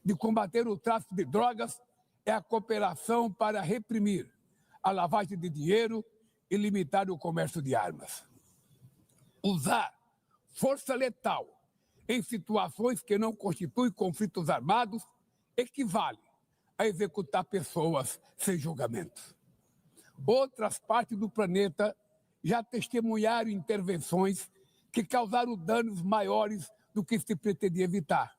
de combater o tráfico de drogas é a cooperação para reprimir a lavagem de dinheiro e limitar o comércio de armas. Usar força letal em situações que não constituem conflitos armados equivale a executar pessoas sem julgamento. Outras partes do planeta já testemunharam intervenções que causaram danos maiores do que se pretendia evitar,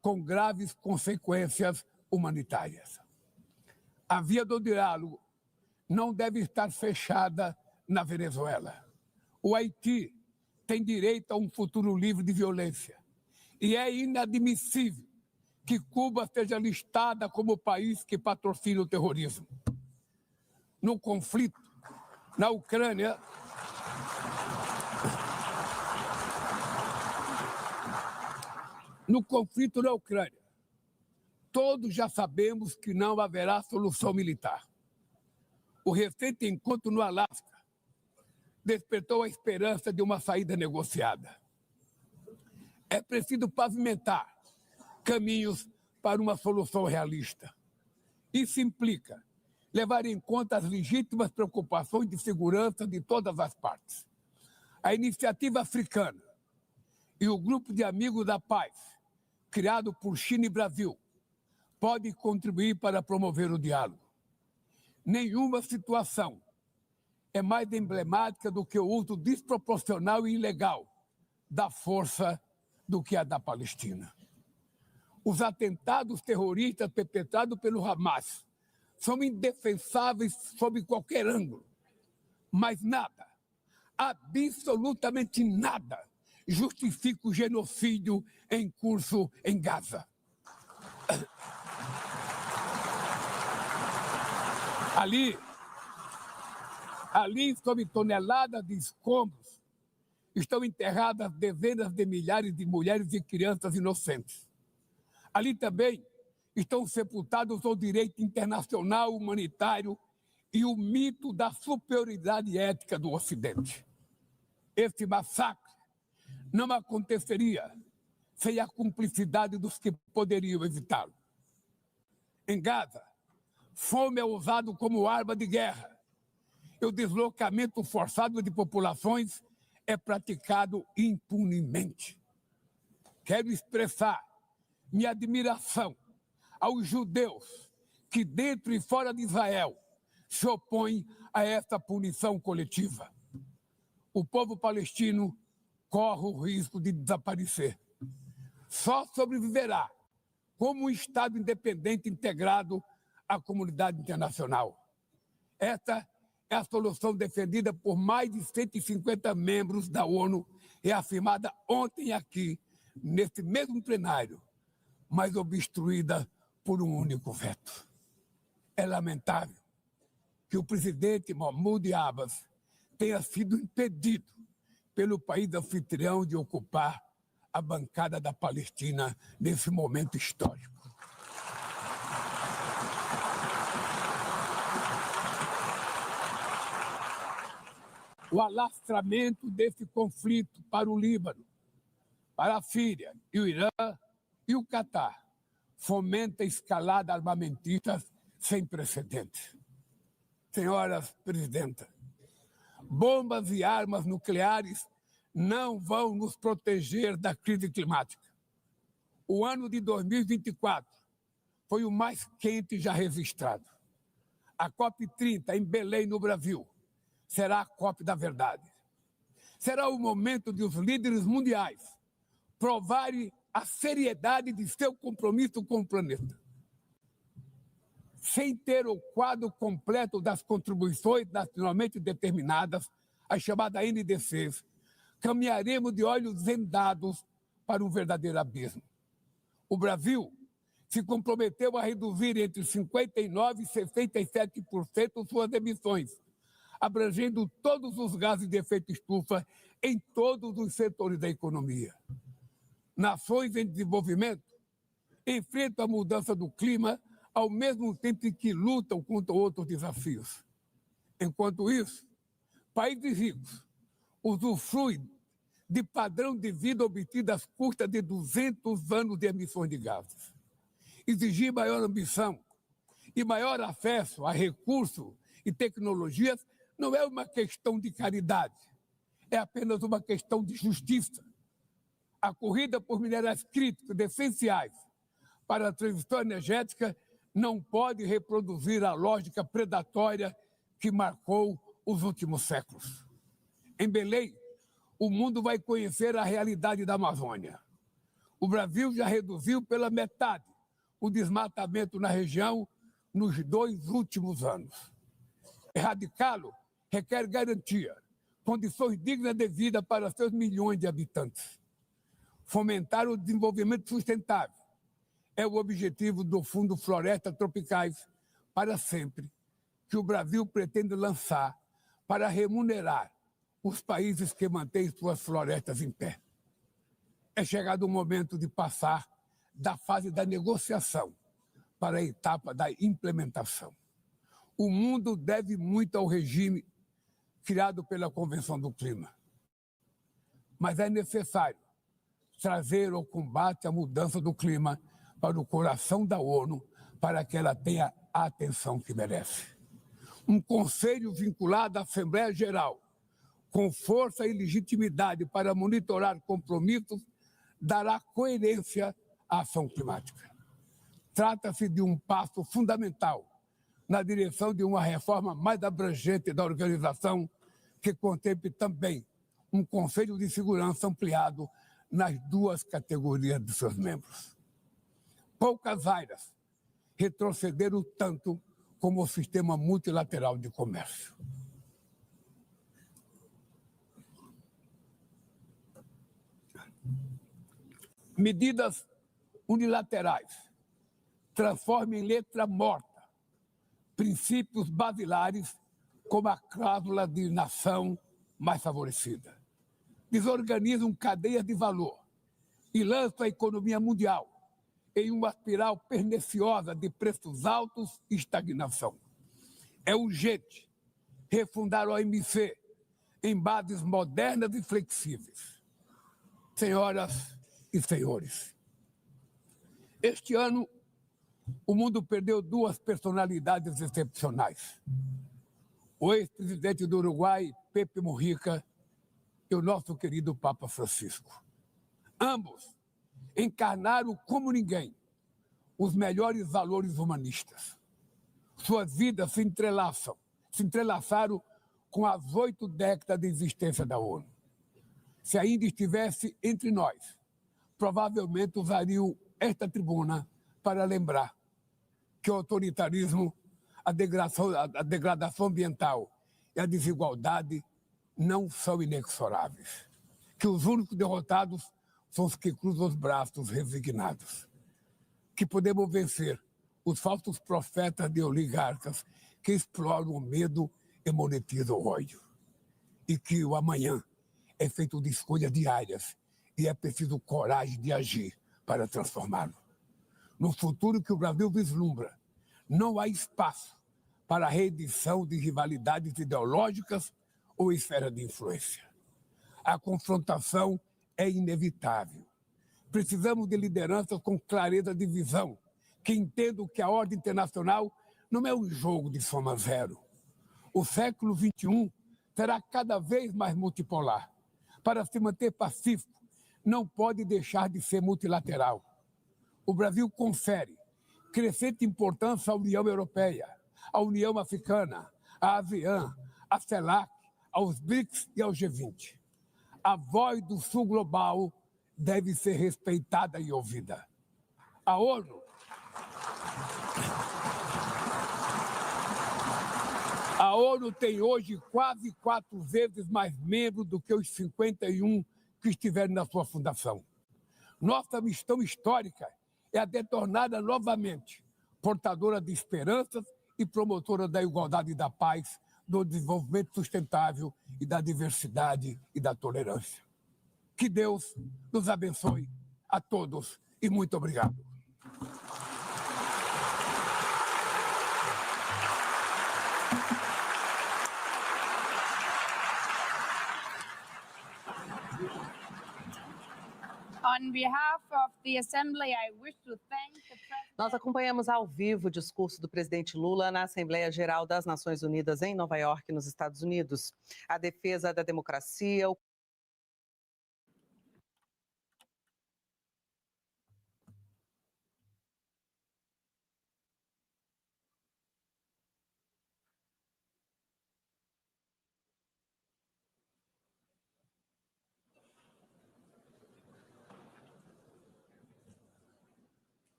com graves consequências humanitárias. A via do diálogo não deve estar fechada na Venezuela. O Haiti tem direito a um futuro livre de violência e é inadmissível que Cuba seja listada como país que patrocina o terrorismo. No conflito na Ucrânia, todos já sabemos que não haverá solução militar. O recente encontro no Alasca despertou a esperança de uma saída negociada. É preciso pavimentar caminhos para uma solução realista. Isso implica levar em conta as legítimas preocupações de segurança de todas as partes. A iniciativa africana e o grupo de amigos da paz, criado por China e Brasil, pode contribuir para promover o diálogo. Nenhuma situação é mais emblemática do que o uso desproporcional e ilegal da força do que a da Palestina. Os atentados terroristas perpetrados pelo Hamas são indefensáveis sob qualquer ângulo, mas nada, absolutamente nada, justifica o genocídio em curso em Gaza. Ali, sob toneladas de escombros, estão enterradas dezenas de milhares de mulheres e crianças inocentes. Ali também estão sepultados o direito internacional humanitário e o mito da superioridade ética do Ocidente. Esse massacre não aconteceria sem a cumplicidade dos que poderiam evitá-lo. Em Gaza, fome é usado como arma de guerra e o deslocamento forçado de populações é praticado impunemente. Quero expressar minha admiração aos judeus que, dentro e fora de Israel, se opõem a essa punição coletiva. O povo palestino corre o risco de desaparecer. Só sobreviverá como um Estado independente integrado à comunidade internacional. Esta é a solução defendida por mais de 150 membros da ONU e afirmada ontem aqui, nesse mesmo plenário, mas obstruída por um único veto. É lamentável que o presidente Mahmoud Abbas tenha sido impedido pelo país anfitrião de ocupar a bancada da Palestina nesse momento histórico. O alastramento desse conflito para o Líbano, para a Síria e o Irã e o Catar fomenta a escalada armamentista sem precedentes. Senhoras presidentas, bombas e armas nucleares não vão nos proteger da crise climática. O ano de 2024 foi o mais quente já registrado. A COP30 em Belém, no Brasil, será a COP da verdade. Será o momento de os líderes mundiais provarem a seriedade de seu compromisso com o planeta. Sem ter o quadro completo das contribuições nacionalmente determinadas, as chamadas NDCs, caminharemos de olhos vendados para um verdadeiro abismo. O Brasil se comprometeu a reduzir entre 59% e 67% suas emissões, abrangendo todos os gases de efeito estufa em todos os setores da economia. Nações em desenvolvimento enfrentam a mudança do clima ao mesmo tempo em que lutam contra outros desafios. Enquanto isso, países ricos usufruem de padrão de vida obtido às custas de 200 anos de emissões de gases. Exigir maior ambição e maior acesso a recursos e tecnologias não é uma questão de caridade, é apenas uma questão de justiça. A corrida por minerais críticos essenciais para a transição energética não pode reproduzir a lógica predatória que marcou os últimos séculos. Em Belém, o mundo vai conhecer a realidade da Amazônia. O Brasil já reduziu pela metade o desmatamento na região nos 2 últimos anos. Erradicá-lo requer garantia, condições dignas de vida para seus milhões de habitantes. Fomentar o desenvolvimento sustentável é o objetivo do Fundo Florestas Tropicais para Sempre, que o Brasil pretende lançar para remunerar os países que mantêm suas florestas em pé. É chegado o momento de passar da fase da negociação para a etapa da implementação. O mundo deve muito ao regime criado pela Convenção do Clima. Mas é necessário trazer o combate à mudança do clima para o coração da ONU, para que ela tenha a atenção que merece. Um conselho vinculado à Assembleia Geral, com força e legitimidade para monitorar compromissos, dará coerência à ação climática. Trata-se de um passo fundamental na direção de uma reforma mais abrangente da organização, que contemple também um Conselho de Segurança ampliado nas 2 categorias de seus membros. Poucas áreas retrocederam tanto como o sistema multilateral de comércio. Medidas unilaterais transformam em letra morta princípios basilares como a cláusula de nação mais favorecida. Desorganizam cadeias de valor e lançam a economia mundial em uma espiral perniciosa de preços altos e estagnação. É urgente refundar a OMC em bases modernas e flexíveis. Senhoras e senhores, este ano o mundo perdeu 2 personalidades excepcionais. O ex-presidente do Uruguai, Pepe Mujica, e o nosso querido Papa Francisco. Ambos encarnaram como ninguém os melhores valores humanistas. Suas vidas se entrelaçaram com as 8 décadas de existência da ONU. Se ainda estivesse entre nós, provavelmente usariam esta tribuna para lembrar que o autoritarismo, a degradação ambiental e a desigualdade não são inexoráveis. Que os únicos derrotados são os que cruzam os braços resignados. Que podemos vencer os falsos profetas de oligarcas que exploram o medo e monetizam o ódio. E que o amanhã é feito de escolhas diárias e é preciso coragem de agir para transformá-lo. No futuro que o Brasil vislumbra, não há espaço para a reedição de rivalidades ideológicas ou esfera de influência. A confrontação é inevitável. Precisamos de lideranças com clareza de visão, que entendam que a ordem internacional não é um jogo de soma zero. O século XXI será cada vez mais multipolar. Para se manter pacífico, não pode deixar de ser multilateral. O Brasil confere crescente importância à União Europeia, à União Africana, à ASEAN, à CELAC, aos BRICS e ao G20. A voz do Sul global deve ser respeitada e ouvida. A ONU tem hoje quase 4 vezes mais membros do que os 51 que estiveram na sua fundação. Nossa missão histórica é a de torná-la novamente portadora de esperanças e promotora da igualdade e da paz, do desenvolvimento sustentável e da diversidade e da tolerância. Que Deus nos abençoe a todos e muito obrigado. On behalf of the Assembly, I wish to thank the President. Nós acompanhamos ao vivo o discurso do presidente Lula na Assembleia Geral das Nações Unidas em Nova York, nos Estados Unidos. A defesa da democracia,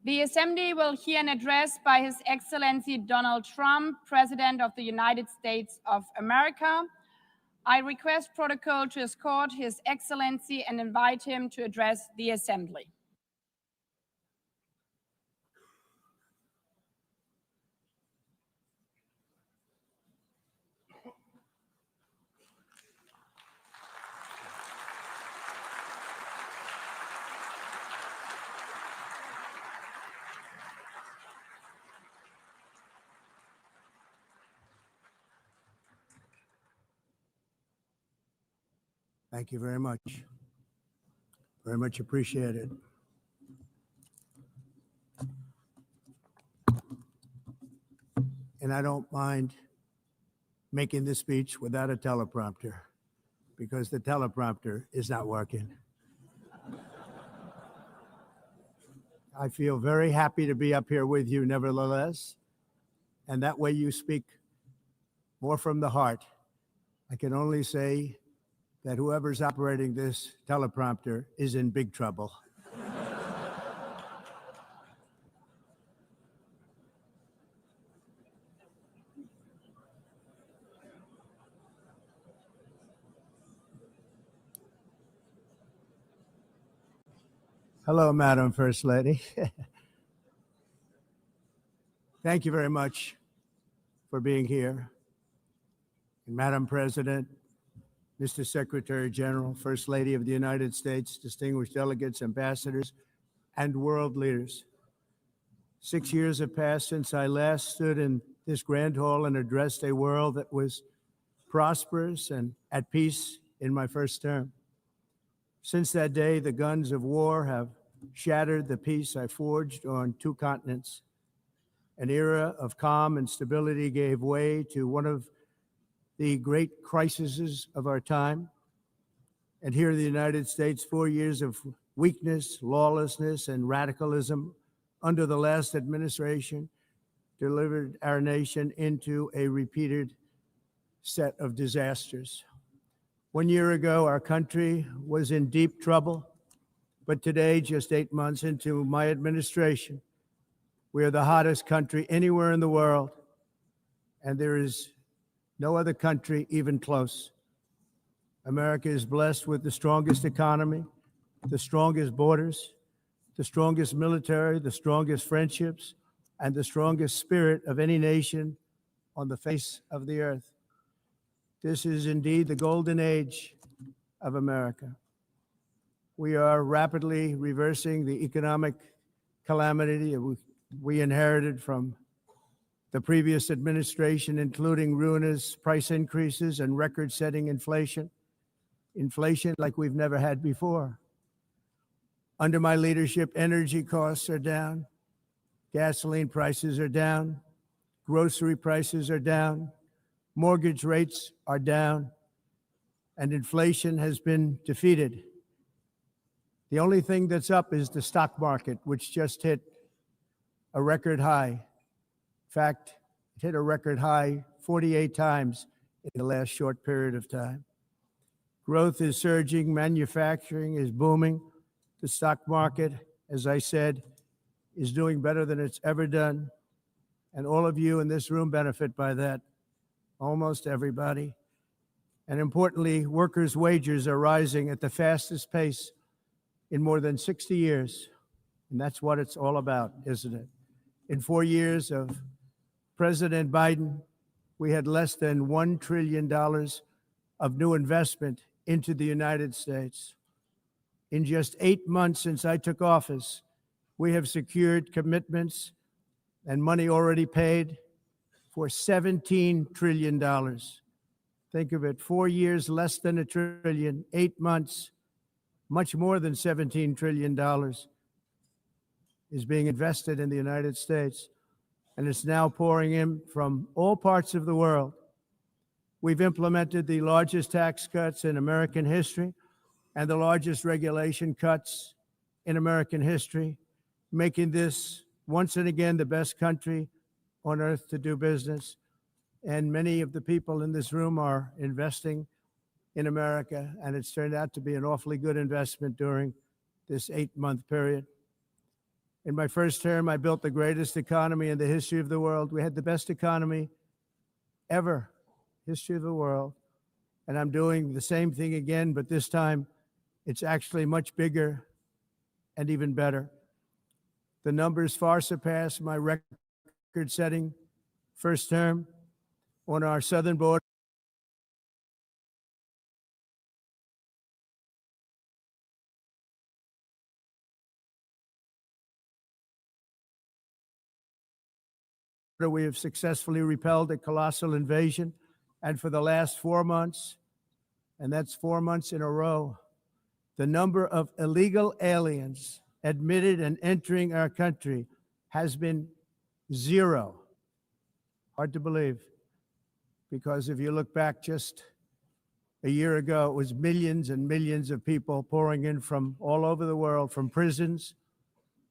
The Assembly will hear an address by His Excellency Donald Trump, President of the United States of America. I request protocol to escort His Excellency and invite him to address the Assembly. Thank you very much. Very much appreciated. And I don't mind making this speech without a teleprompter because the teleprompter is not working. I feel very happy to be up here with you nevertheless. And that way you speak more from the heart. I can only say that whoever's operating this teleprompter is in big trouble. Hello, Madam First Lady. Thank you very much for being here. And Madam President, Mr. Secretary General, First Lady of the United States, distinguished delegates, ambassadors, and world leaders. 6 years have passed since I last stood in this grand hall and addressed a world that was prosperous, and at peace in my first term. Since that day, the guns of war have shattered the peace I forged on 2 continents. An era of calm and stability gave way to one of the great crises of our time. And here in the United States, 4 years of weakness, lawlessness, and radicalism under the last administration delivered our nation into a repeated set of disasters. 1 year ago, our country was in deep trouble, but today, just 8 months into my administration, we are the hottest country anywhere in the world, and there is no other country even close. America is blessed with the strongest economy, the strongest borders, the strongest military, the strongest friendships, and the strongest spirit of any nation on the face of the earth. This is indeed the golden age of America. We are rapidly reversing the economic calamity we inherited from the previous administration, including ruinous price increases and record-setting inflation like we've never had before. Under my leadership, energy costs are down, gasoline prices are down, grocery prices are down, mortgage rates are down, and inflation has been defeated. The only thing that's up is the stock market, which just hit a record high. In fact, it hit a record high 48 times in the last short period of time. Growth is surging, manufacturing is booming. The stock market, as I said, is doing better than it's ever done. And all of you in this room benefit by that, almost everybody. And importantly, workers' wages are rising at the fastest pace in more than 60 years. And that's what it's all about, isn't it? In 4 years of President Biden, we had less than $1 trillion of new investment into the United States. In just 8 months since I took office, we have secured commitments and money already paid for $17 trillion. Think of it, 4 years, less than $1 trillion, 8 months, much more than $17 trillion is being invested in the United States, and it's now pouring in from all parts of the world. We've implemented the largest tax cuts in American history and the largest regulation cuts in American history, making this once and again the best country on earth to do business. And many of the people in this room are investing in America, and it's turned out to be an awfully good investment during this 8-month period. In my first term, I built the greatest economy in the history of the world. We had the best economy ever, history of the world. And I'm doing the same thing again, but this time it's actually much bigger and even better. The numbers far surpass my record-setting first term. On our southern border, we have successfully repelled a colossal invasion. And for the last 4 months, and that's 4 months in a row, the number of illegal aliens admitted and entering our country has been 0. Hard to believe, because if you look back just a year ago, it was millions and millions of people pouring in from all over the world, from prisons,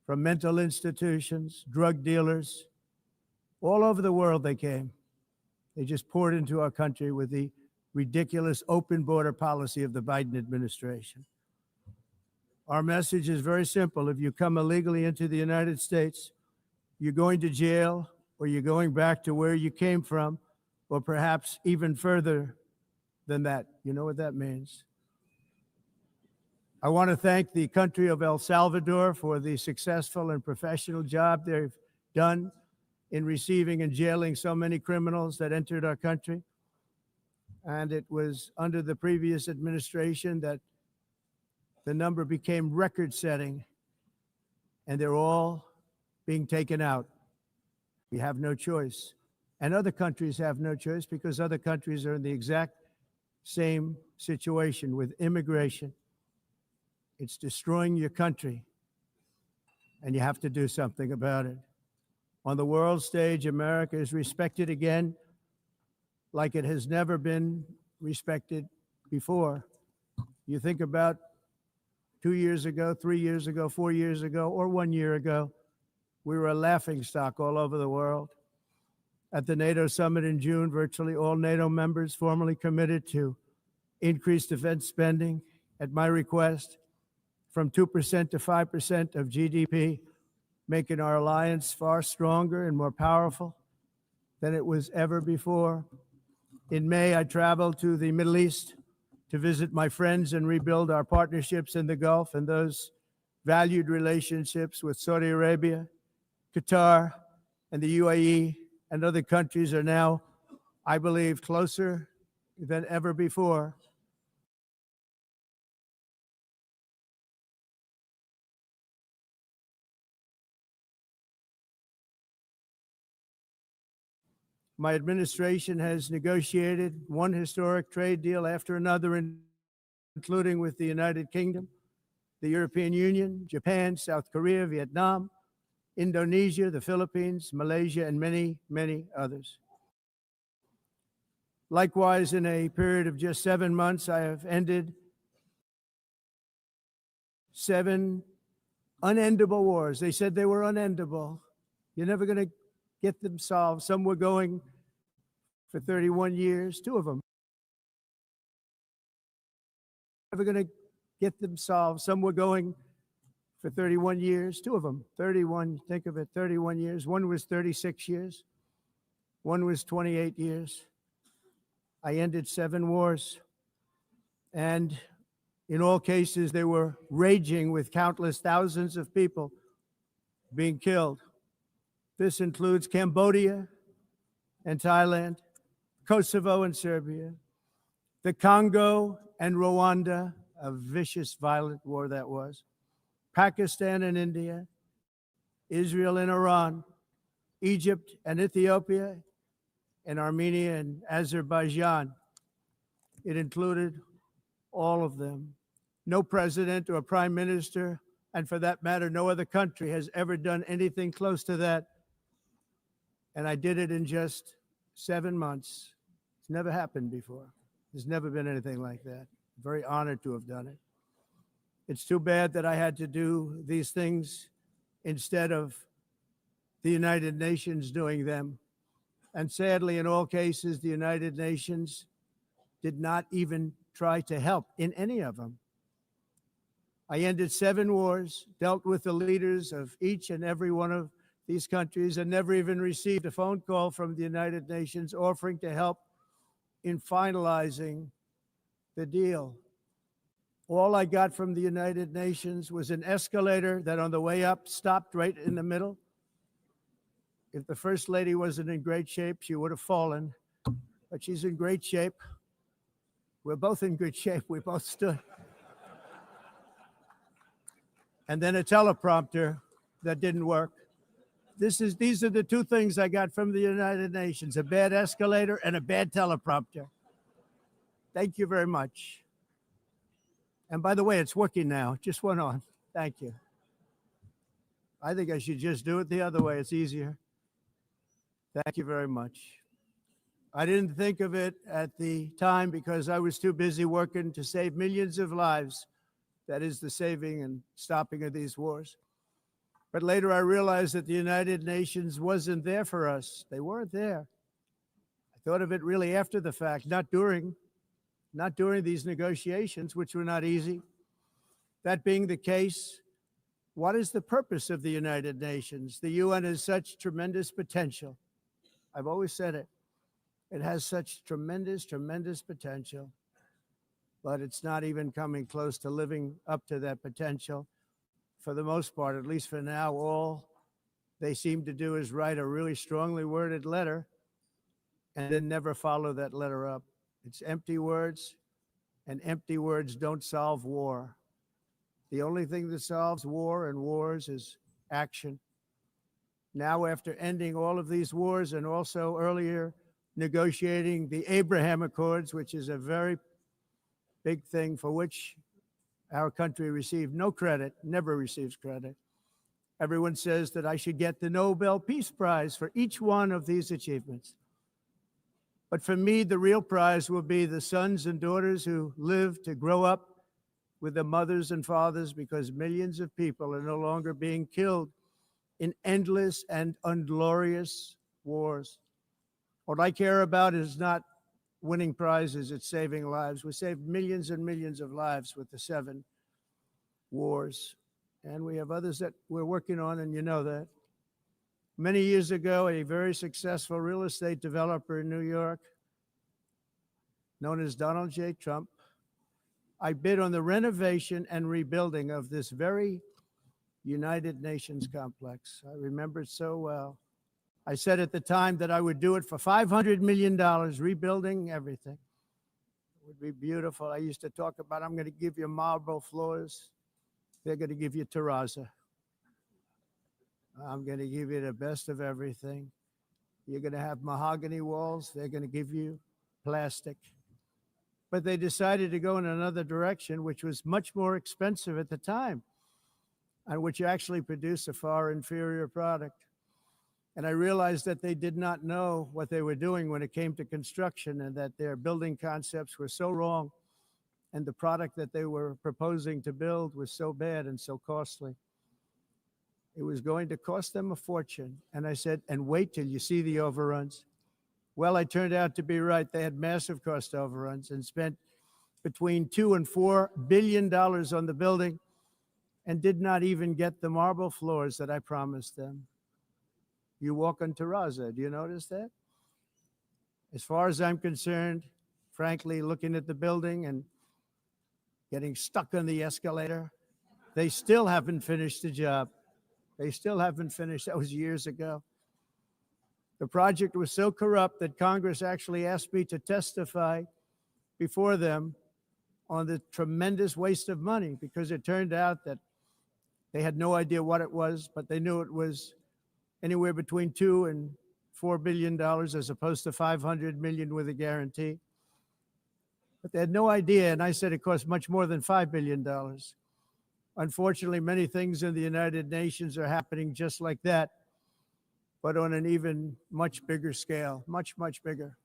from mental institutions, drug dealers. All over the world they came. They just poured into our country with the ridiculous open border policy of the Biden administration. Our message is very simple. If you come illegally into the United States, you're going to jail, or you're going back to where you came from, or perhaps even further than that. You know what that means. I want to thank the country of El Salvador for the successful and professional job they've done in receiving and jailing so many criminals that entered our country. And it was under the previous administration that the number became record-setting, and they're all being taken out. We have no choice. And other countries have no choice because other countries are in the exact same situation with immigration. It's destroying your country, and you have to do something about it. On the world stage, America is respected again like it has never been respected before. You think about 2 years ago, 3 years ago, 4 years ago, or 1 year ago, we were a laughingstock all over the world. At the NATO summit in June, virtually all NATO members formally committed to increase defense spending at my request from 2% to 5% of GDP, making our alliance far stronger and more powerful than it was ever before. In May, I traveled to the Middle East to visit my friends and rebuild our partnerships in the Gulf and those valued relationships with Saudi Arabia, Qatar, and the UAE and other countries are now, I believe, closer than ever before. My administration has negotiated one historic trade deal after another, including with the United Kingdom, the European Union, Japan, South Korea, Vietnam, Indonesia, the Philippines, Malaysia, and many, many others. Likewise, in a period of just 7 months, I have ended 7 unendable wars. They said they were unendable. You're never going to get them solved. Some were going for 31 years, 2 of them. Never going to get them solved. Some were going for 31 years, 2 of them. 31, think of it, 31 years. One was 36 years. One was 28 years. I ended 7 wars. And in all cases, they were raging with countless thousands of people being killed. This includes Cambodia and Thailand, Kosovo and Serbia, the Congo and Rwanda, a vicious, violent war that was, Pakistan and India, Israel and Iran, Egypt and Ethiopia, and Armenia and Azerbaijan. It included all of them. No president or prime minister, and for that matter, no other country has ever done anything close to that. And I did it in just 7 months. It's never happened before. There's never been anything like that. I'm very honored to have done it. It's too bad that I had to do these things instead of the United Nations doing them. And sadly, in all cases, the United Nations did not even try to help in any of them. I ended 7 wars, dealt with the leaders of each and every one of these countries, and never even received a phone call from the United Nations offering to help in finalizing the deal. All I got from the United Nations was an escalator that on the way up stopped right in the middle. If the First Lady wasn't in great shape, she would have fallen, but she's in great shape. We're both in good shape. We both stood. And then a teleprompter that didn't work. These are the 2 things I got from the United Nations, a bad escalator and a bad teleprompter. Thank you very much. And by the way, it's working now. It just went on. Thank you. I think I should just do it the other way. It's easier. Thank you very much. I didn't think of it at the time because I was too busy working to save millions of lives. That is the saving and stopping of these wars. But later I realized that the United Nations wasn't there for us. They weren't there. I thought of it really after the fact, not during these negotiations, which were not easy. That being the case, what is the purpose of the United Nations? The UN has such tremendous potential. I've always said it. It has such tremendous, tremendous potential, but it's not even coming close to living up to that potential. For the most part, at least for now, all they seem to do is write a really strongly worded letter and then never follow that letter up. It's empty words, and empty words don't solve war. The only thing that solves war and wars is action. Now, after ending all of these wars and also earlier negotiating the Abraham Accords, which is a very big thing for which our country received no credit, never receives credit. Everyone says that I should get the Nobel Peace Prize for each one of these achievements. But for me, the real prize will be the sons and daughters who live to grow up with the mothers and fathers, because millions of people are no longer being killed in endless and unglorious wars. What I care about is not winning prizes, it's saving lives. We saved millions and millions of lives with the 7 wars. And we have others that we're working on, and you know that. Many years ago, a very successful real estate developer in New York, known as Donald J. Trump, I bid on the renovation and rebuilding of this very United Nations complex. I remember it so well. I said at the time that I would do it for $500 million, rebuilding everything. It would be beautiful. I used to talk about, I'm going to give you marble floors. They're going to give you terrazzo. I'm going to give you the best of everything. You're going to have mahogany walls. They're going to give you plastic. But they decided to go in another direction, which was much more expensive at the time, and which actually produced a far inferior product. And I realized that they did not know what they were doing when it came to construction, and that their building concepts were so wrong, and the product that they were proposing to build was so bad and so costly. It was going to cost them a fortune. And I said, and wait till you see the overruns. Well, I turned out to be right. They had massive cost overruns and spent between $2 and $4 billion on the building, and did not even get the marble floors that I promised them. You walk on terrazzo. Do you notice that? As far as I'm concerned, frankly, looking at the building and getting stuck on the escalator, they still haven't finished the job. They still haven't finished. That was years ago. The project was so corrupt that Congress actually asked me to testify before them on the tremendous waste of money, because it turned out that they had no idea what it was, but they knew it was anywhere between $2 and $4 billion, as opposed to $500 million with a guarantee. But they had no idea, and I said it cost much more than $5 billion. Unfortunately, many things in the United Nations are happening just like that, but on an even much bigger scale, much, much bigger.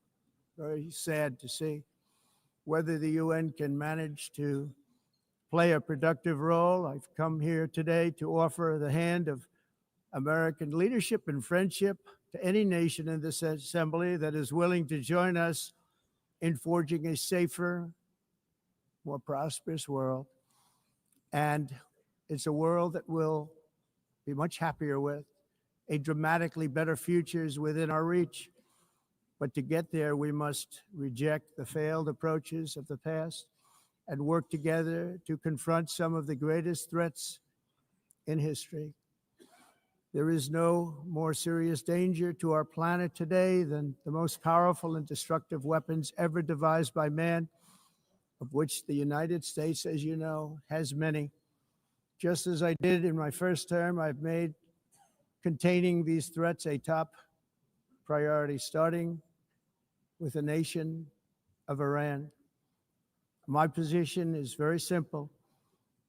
Very sad to see. Whether the UN can manage to play a productive role, I've come here today to offer the hand of American leadership and friendship to any nation in this assembly that is willing to join us in forging a safer, more prosperous world. And it's a world that we'll be much happier with. A dramatically better future is within our reach. But to get there, we must reject the failed approaches of the past and work together to confront some of the greatest threats in history. There is no more serious danger to our planet today than the most powerful and destructive weapons ever devised by man, of which the United States, as you know, has many. Just as I did in my first term, I've made containing these threats a top priority, starting with the nation of Iran. My position is very simple.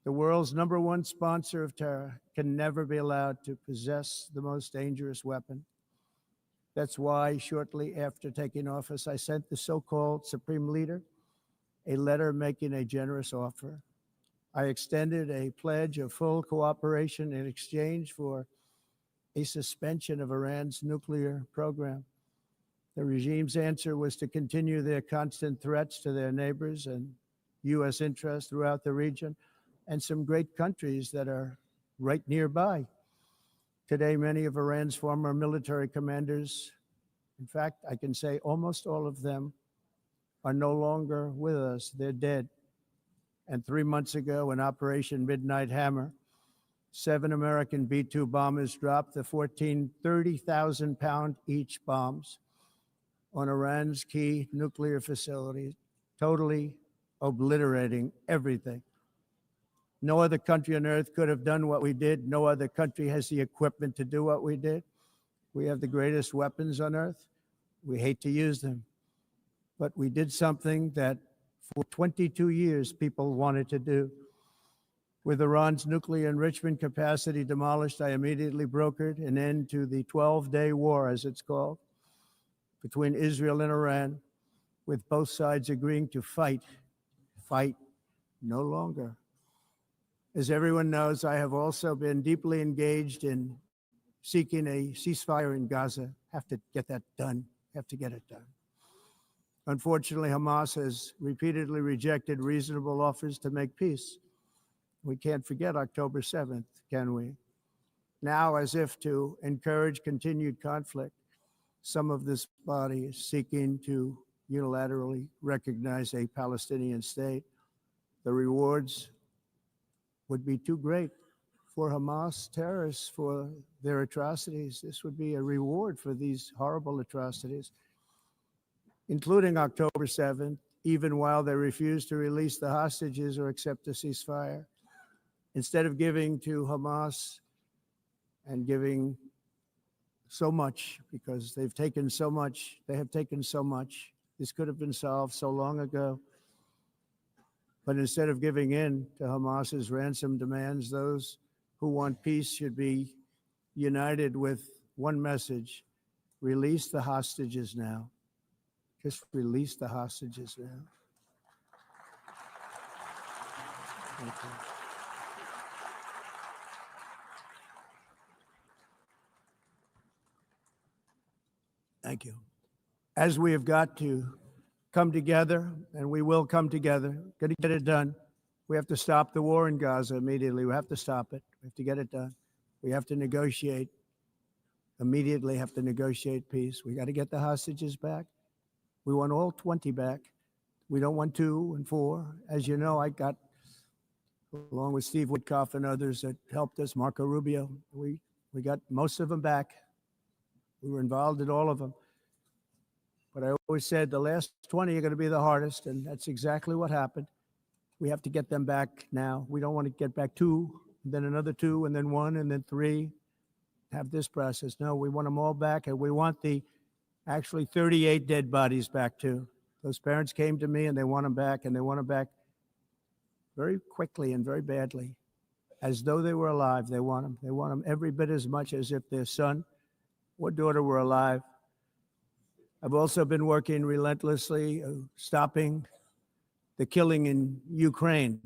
The world's #1 sponsor of terror can never be allowed to possess the most dangerous weapon. That's why shortly after taking office, I sent the so-called Supreme Leader a letter making a generous offer. I extended a pledge of full cooperation in exchange for a suspension of Iran's nuclear program. The regime's answer was to continue their constant threats to their neighbors and U.S. interests throughout the region, and some great countries that are right nearby. Today, many of Iran's former military commanders, in fact, I can say almost all of them, are no longer with us. They're dead. And 3 months ago, in Operation Midnight Hammer, 7 American B-2 bombers dropped the 14 30,000-pound each bombs on Iran's key nuclear facilities, totally obliterating everything. No other country on earth could have done what we did. No other country has the equipment to do what we did. We have the greatest weapons on earth. We hate to use them. But we did something that for 22 years people wanted to do. With Iran's nuclear enrichment capacity demolished, I immediately brokered an end to the 12-day war, as it's called, between Israel and Iran, with both sides agreeing to fight no longer. As everyone knows, I have also been deeply engaged in seeking a ceasefire in Gaza. Have to get that done. Have to get it done. Unfortunately, Hamas has repeatedly rejected reasonable offers to make peace. We can't forget October 7th, can we? Now, as if to encourage continued conflict, some of this body is seeking to unilaterally recognize a Palestinian state. The rewards would be too great for Hamas terrorists for their atrocities. This would be a reward for these horrible atrocities, including October 7th, even while they refuse to release the hostages or accept a ceasefire. Instead of giving to Hamas and giving so much, because they've taken so much, they have taken so much. This could have been solved so long ago. But instead of giving in to Hamas's ransom demands, those who want peace should be united with one message: release the hostages now. Just release the hostages now. Thank you. Thank you. As we have got to come together, and we will come together, got to get it done. We have to stop the war in Gaza immediately. We have to stop it. We have to get it done. We have to negotiate, immediately have to negotiate peace. We got to get the hostages back. We want all 20 back. We don't want 2 and 4. As you know, I got, along with Steve Witkoff and others that helped us, Marco Rubio, we got most of them back. We were involved in all of them. But I always said the last 20 are going to be the hardest, and that's exactly what happened. We have to get them back now. We don't want to get back 2, and then another 2, and then 1, and then 3. Have this process. No, we want them all back, and we want the actually 38 dead bodies back too. Those parents came to me, and they want them back, and they want them back very quickly and very badly, as though they were alive. They want them. They want them every bit as much as if their son or daughter were alive. I've also been working relentlessly, stopping the killing in Ukraine.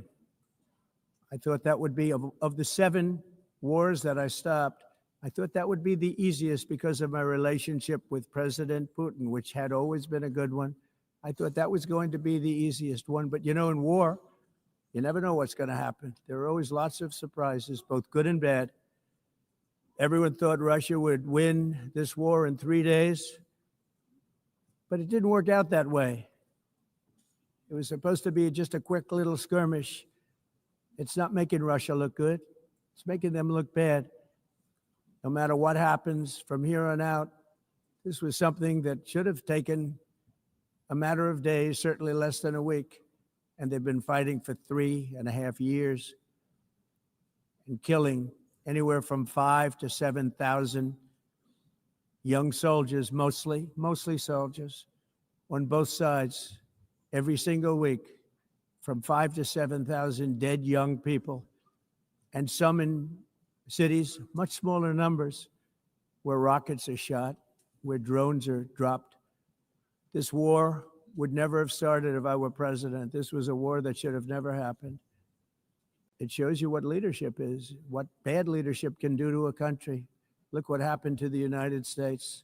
I thought that would be, of the 7 wars that I stopped, I thought that would be the easiest because of my relationship with President Putin, which had always been a good one. I thought that was going to be the easiest one. But you know, in war, you never know what's going to happen. There are always lots of surprises, both good and bad. Everyone thought Russia would win this war in 3 days, but it didn't work out that way. It was supposed to be just a quick little skirmish. It's not making Russia look good. It's making them look bad. No matter what happens from here on out, this was something that should have taken a matter of days, certainly less than a week. And they've been fighting for 3.5 years and killing anywhere from 5,000 to 7,000 young soldiers, mostly soldiers, on both sides every single week, from 5,000 to 7,000 dead young people, and some in cities, much smaller numbers, where rockets are shot, where drones are dropped. This war would never have started if I were president. This was a war that should have never happened. It shows you what leadership is, what bad leadership can do to a country. Look what happened to the United States,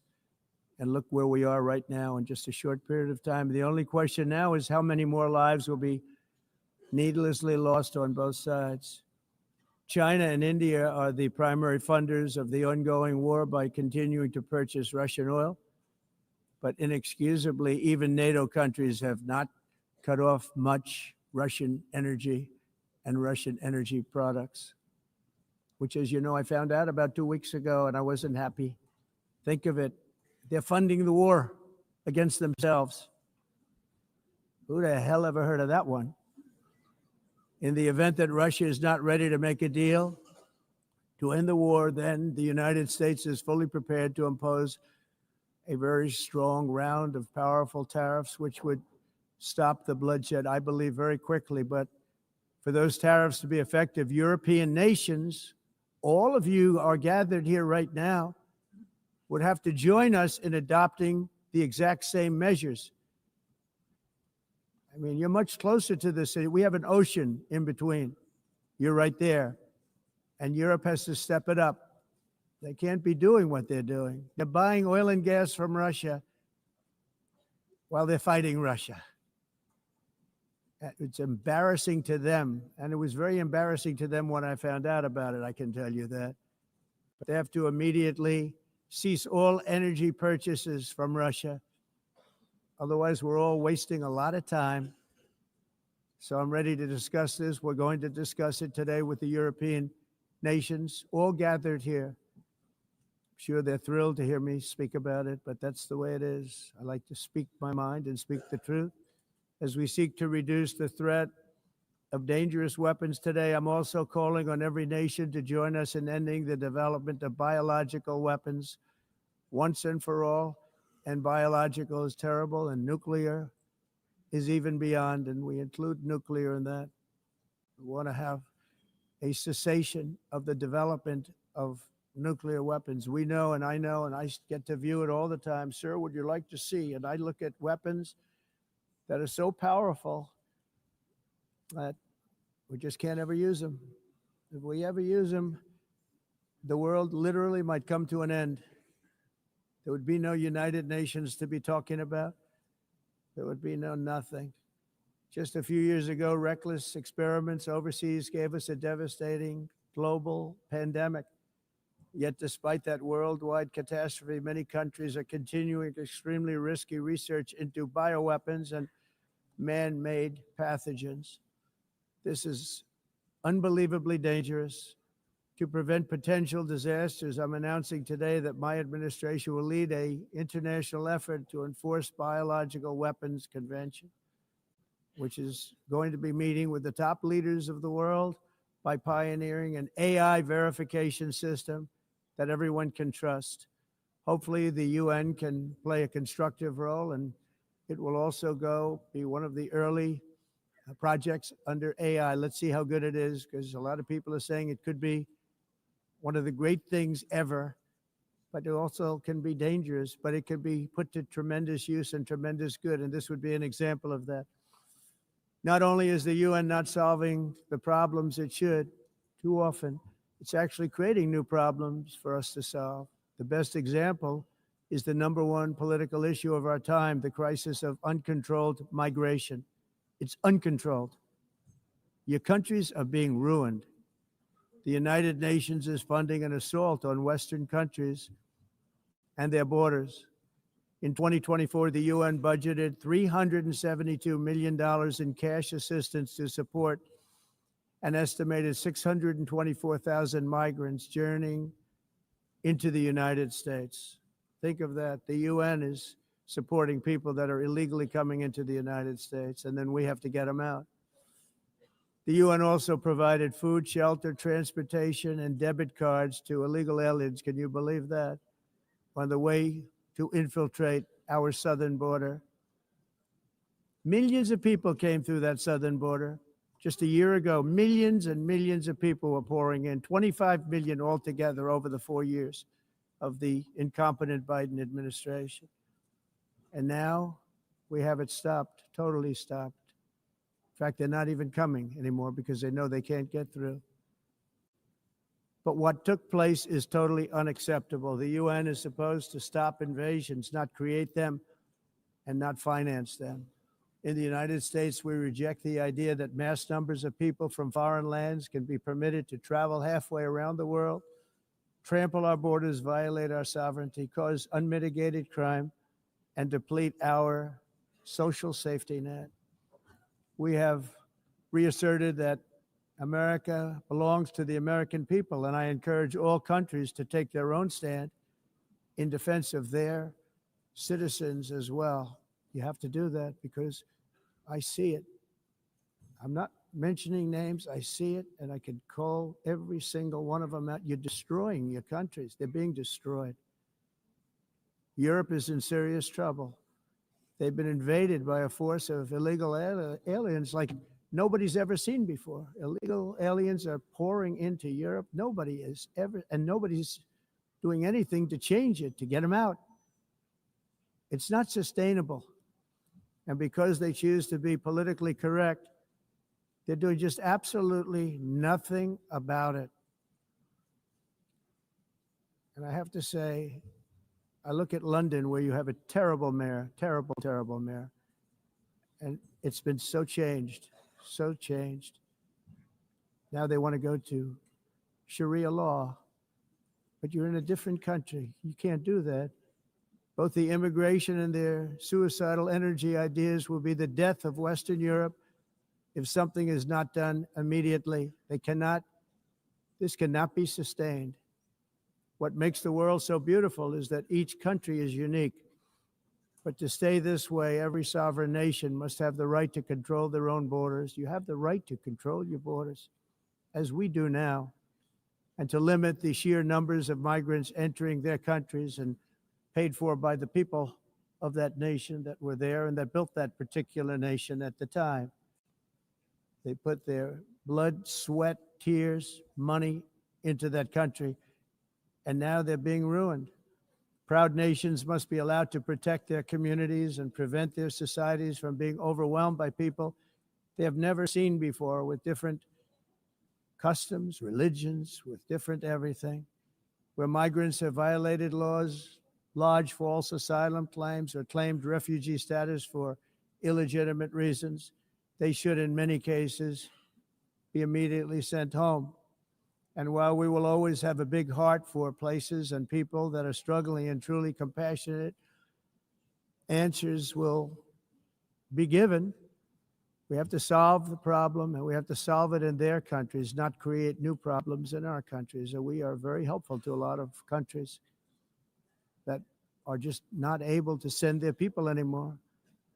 and look where we are right now in just a short period of time. The only question now is how many more lives will be needlessly lost on both sides. China and India are the primary funders of the ongoing war by continuing to purchase Russian oil. But inexcusably, even NATO countries have not cut off much Russian energy and Russian energy products, which, as you know, I found out about 2 weeks ago, and I wasn't happy. Think of it. They're funding the war against themselves. Who the hell ever heard of that one? In the event that Russia is not ready to make a deal, to end the war, then the United States is fully prepared to impose a very strong round of powerful tariffs, which would stop the bloodshed, I believe, very quickly. But for those tariffs to be effective, European nations, all of you are gathered here right now, would have to join us in adopting the exact same measures. I mean, you're much closer to this. We have an ocean in between. You're right there. And Europe has to step it up. They can't be doing what they're doing. They're buying oil and gas from Russia while they're fighting Russia. It's embarrassing to them. And it was very embarrassing to them when I found out about it, I can tell you that. But they have to immediately cease all energy purchases from Russia. Otherwise, we're all wasting a lot of time. So I'm ready to discuss this. We're going to discuss it today with the European nations, all gathered here. I'm sure they're thrilled to hear me speak about it, but that's the way it is. I like to speak my mind and speak the truth. As we seek to reduce the threat of dangerous weapons today, I'm also calling on every nation to join us in ending the development of biological weapons once and for all. And biological is terrible, and nuclear is even beyond, and we include nuclear in that. We want to have a cessation of the development of nuclear weapons. We know, and I get to view it all the time. Sir, would you like to see? And I look at weapons that are so powerful that we just can't ever use them. If we ever use them, the world literally might come to an end. There would be no United Nations to be talking about. There would be no nothing. Just a few years ago, reckless experiments overseas gave us a devastating global pandemic. Yet despite that worldwide catastrophe, many countries are continuing extremely risky research into bioweapons and man-made pathogens. This is unbelievably dangerous. To prevent potential disasters, I'm announcing today that my administration will lead an international effort to enforce biological weapons convention, which is going to be meeting with the top leaders of the world by pioneering an AI verification system that everyone can trust. Hopefully the UN can play a constructive role, and it will also be one of the early projects under AI. Let's see how good it is, because a lot of people are saying it could be one of the great things ever, but it also can be dangerous, but it can be put to tremendous use and tremendous good, and this would be an example of that. Not only is the UN not solving the problems it should, too often, it's actually creating new problems for us to solve. The best example is the number one political issue of our time, the crisis of uncontrolled migration. It's uncontrolled. Your countries are being ruined. The United Nations is funding an assault on Western countries and their borders. In 2024, the UN budgeted $372 million in cash assistance to support an estimated 624,000 migrants journeying into the United States. Think of that. The UN is supporting people that are illegally coming into the United States, and then we have to get them out. The UN also provided food, shelter, transportation, and debit cards to illegal aliens. Can you believe that? On the way to infiltrate our southern border. Millions of people came through that southern border. Just a year ago, millions and millions of people were pouring in, 25 million altogether over the 4 years of the incompetent Biden administration. And now we have it stopped, totally stopped. In fact, they're not even coming anymore because they know they can't get through. But what took place is totally unacceptable. The UN is supposed to stop invasions, not create them and not finance them. In the United States, we reject the idea that mass numbers of people from foreign lands can be permitted to travel halfway around the world, trample our borders, violate our sovereignty, cause unmitigated crime, and deplete our social safety net. We have reasserted that America belongs to the American people, and I encourage all countries to take their own stand in defense of their citizens as well. You have to do that because I see it. I'm not mentioning names. I see it, and I could call every single one of them out. You're destroying your countries. They're being destroyed. Europe is in serious trouble. They've been invaded by a force of illegal aliens like nobody's ever seen before. Illegal aliens are pouring into Europe. Nobody is ever, and nobody's doing anything to change it, to get them out. It's not sustainable. And because they choose to be politically correct, they're doing just absolutely nothing about it. And I have to say, I look at London, where you have a terrible mayor, terrible, terrible mayor. And it's been so changed, so changed. Now they want to go to Sharia law, but you're in a different country. You can't do that. Both the immigration and their suicidal energy ideas will be the death of Western Europe if something is not done immediately. This cannot be sustained. What makes the world so beautiful is that each country is unique. But to stay this way, every sovereign nation must have the right to control their own borders. You have the right to control your borders, as we do now, and to limit the sheer numbers of migrants entering their countries and paid for by the people of that nation that were there and that built that particular nation at the time. They put their blood, sweat, tears, money into that country, and now they're being ruined. Proud nations must be allowed to protect their communities and prevent their societies from being overwhelmed by people they have never seen before, with different customs, religions, with different everything. Where migrants have violated laws, lodged false asylum claims, or claimed refugee status for illegitimate reasons, they should, in many cases, be immediately sent home. And while we will always have a big heart for places and people that are struggling and truly compassionate, answers will be given. We have to solve the problem, and we have to solve it in their countries, not create new problems in our countries. And we are very helpful to a lot of countries that are just not able to send their people anymore.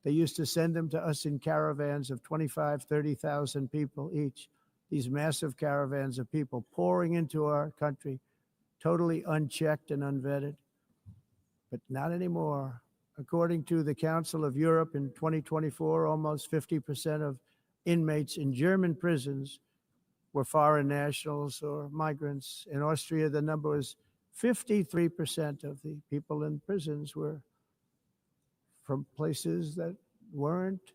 They used to send them to us in caravans of 25, 30,000 people each. These massive caravans of people pouring into our country, totally unchecked and unvetted. But not anymore. According to the Council of Europe in 2024, almost 50% of inmates in German prisons were foreign nationals or migrants. In Austria, the number was 53% of the people in prisons were from places that weren't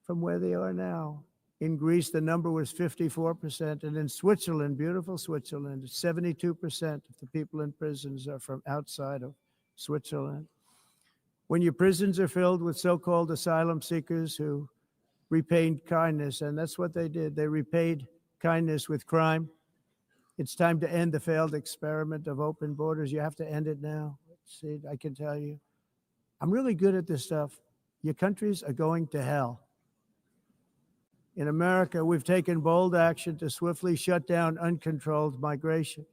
from where they are now. In Greece, the number was 54%. And in Switzerland, beautiful Switzerland, 72% of the people in prisons are from outside of Switzerland. When your prisons are filled with so-called asylum seekers who repaid kindness, and that's what they did, they repaid kindness with crime. It's time to end the failed experiment of open borders. You have to end it now. See, I can tell you, I'm really good at this stuff. Your countries are going to hell. In America, we've taken bold action to swiftly shut down uncontrolled migration.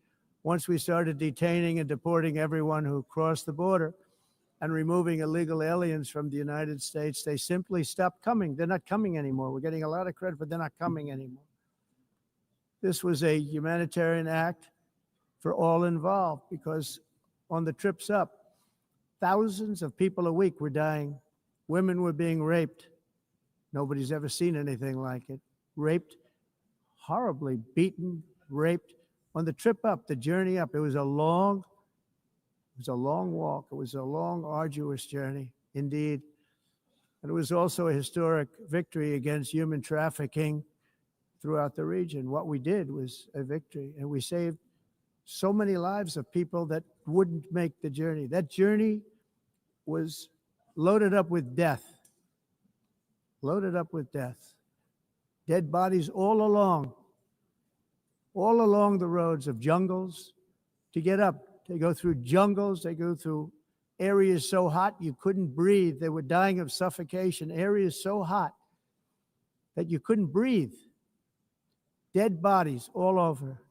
Once we started detaining and deporting everyone who crossed the border and removing illegal aliens from the United States, they simply stopped coming. They're not coming anymore. We're getting a lot of credit, but they're not coming anymore. This was a humanitarian act for all involved, because on the trips up, thousands of people a week were dying. Women were being raped. Nobody's ever seen anything like it. Raped, horribly beaten, raped. On the trip up, the journey up, it was a long walk. It was a long, arduous journey, indeed. And it was also a historic victory against human trafficking throughout the region. What we did was a victory, and we saved so many lives of people that wouldn't make the journey. That journey was loaded up with death. Loaded up with death. Dead bodies all along the roads of jungles to get up. They go through jungles, they go through areas so hot you couldn't breathe. They were dying of suffocation, areas so hot that you couldn't breathe. Dead bodies all over.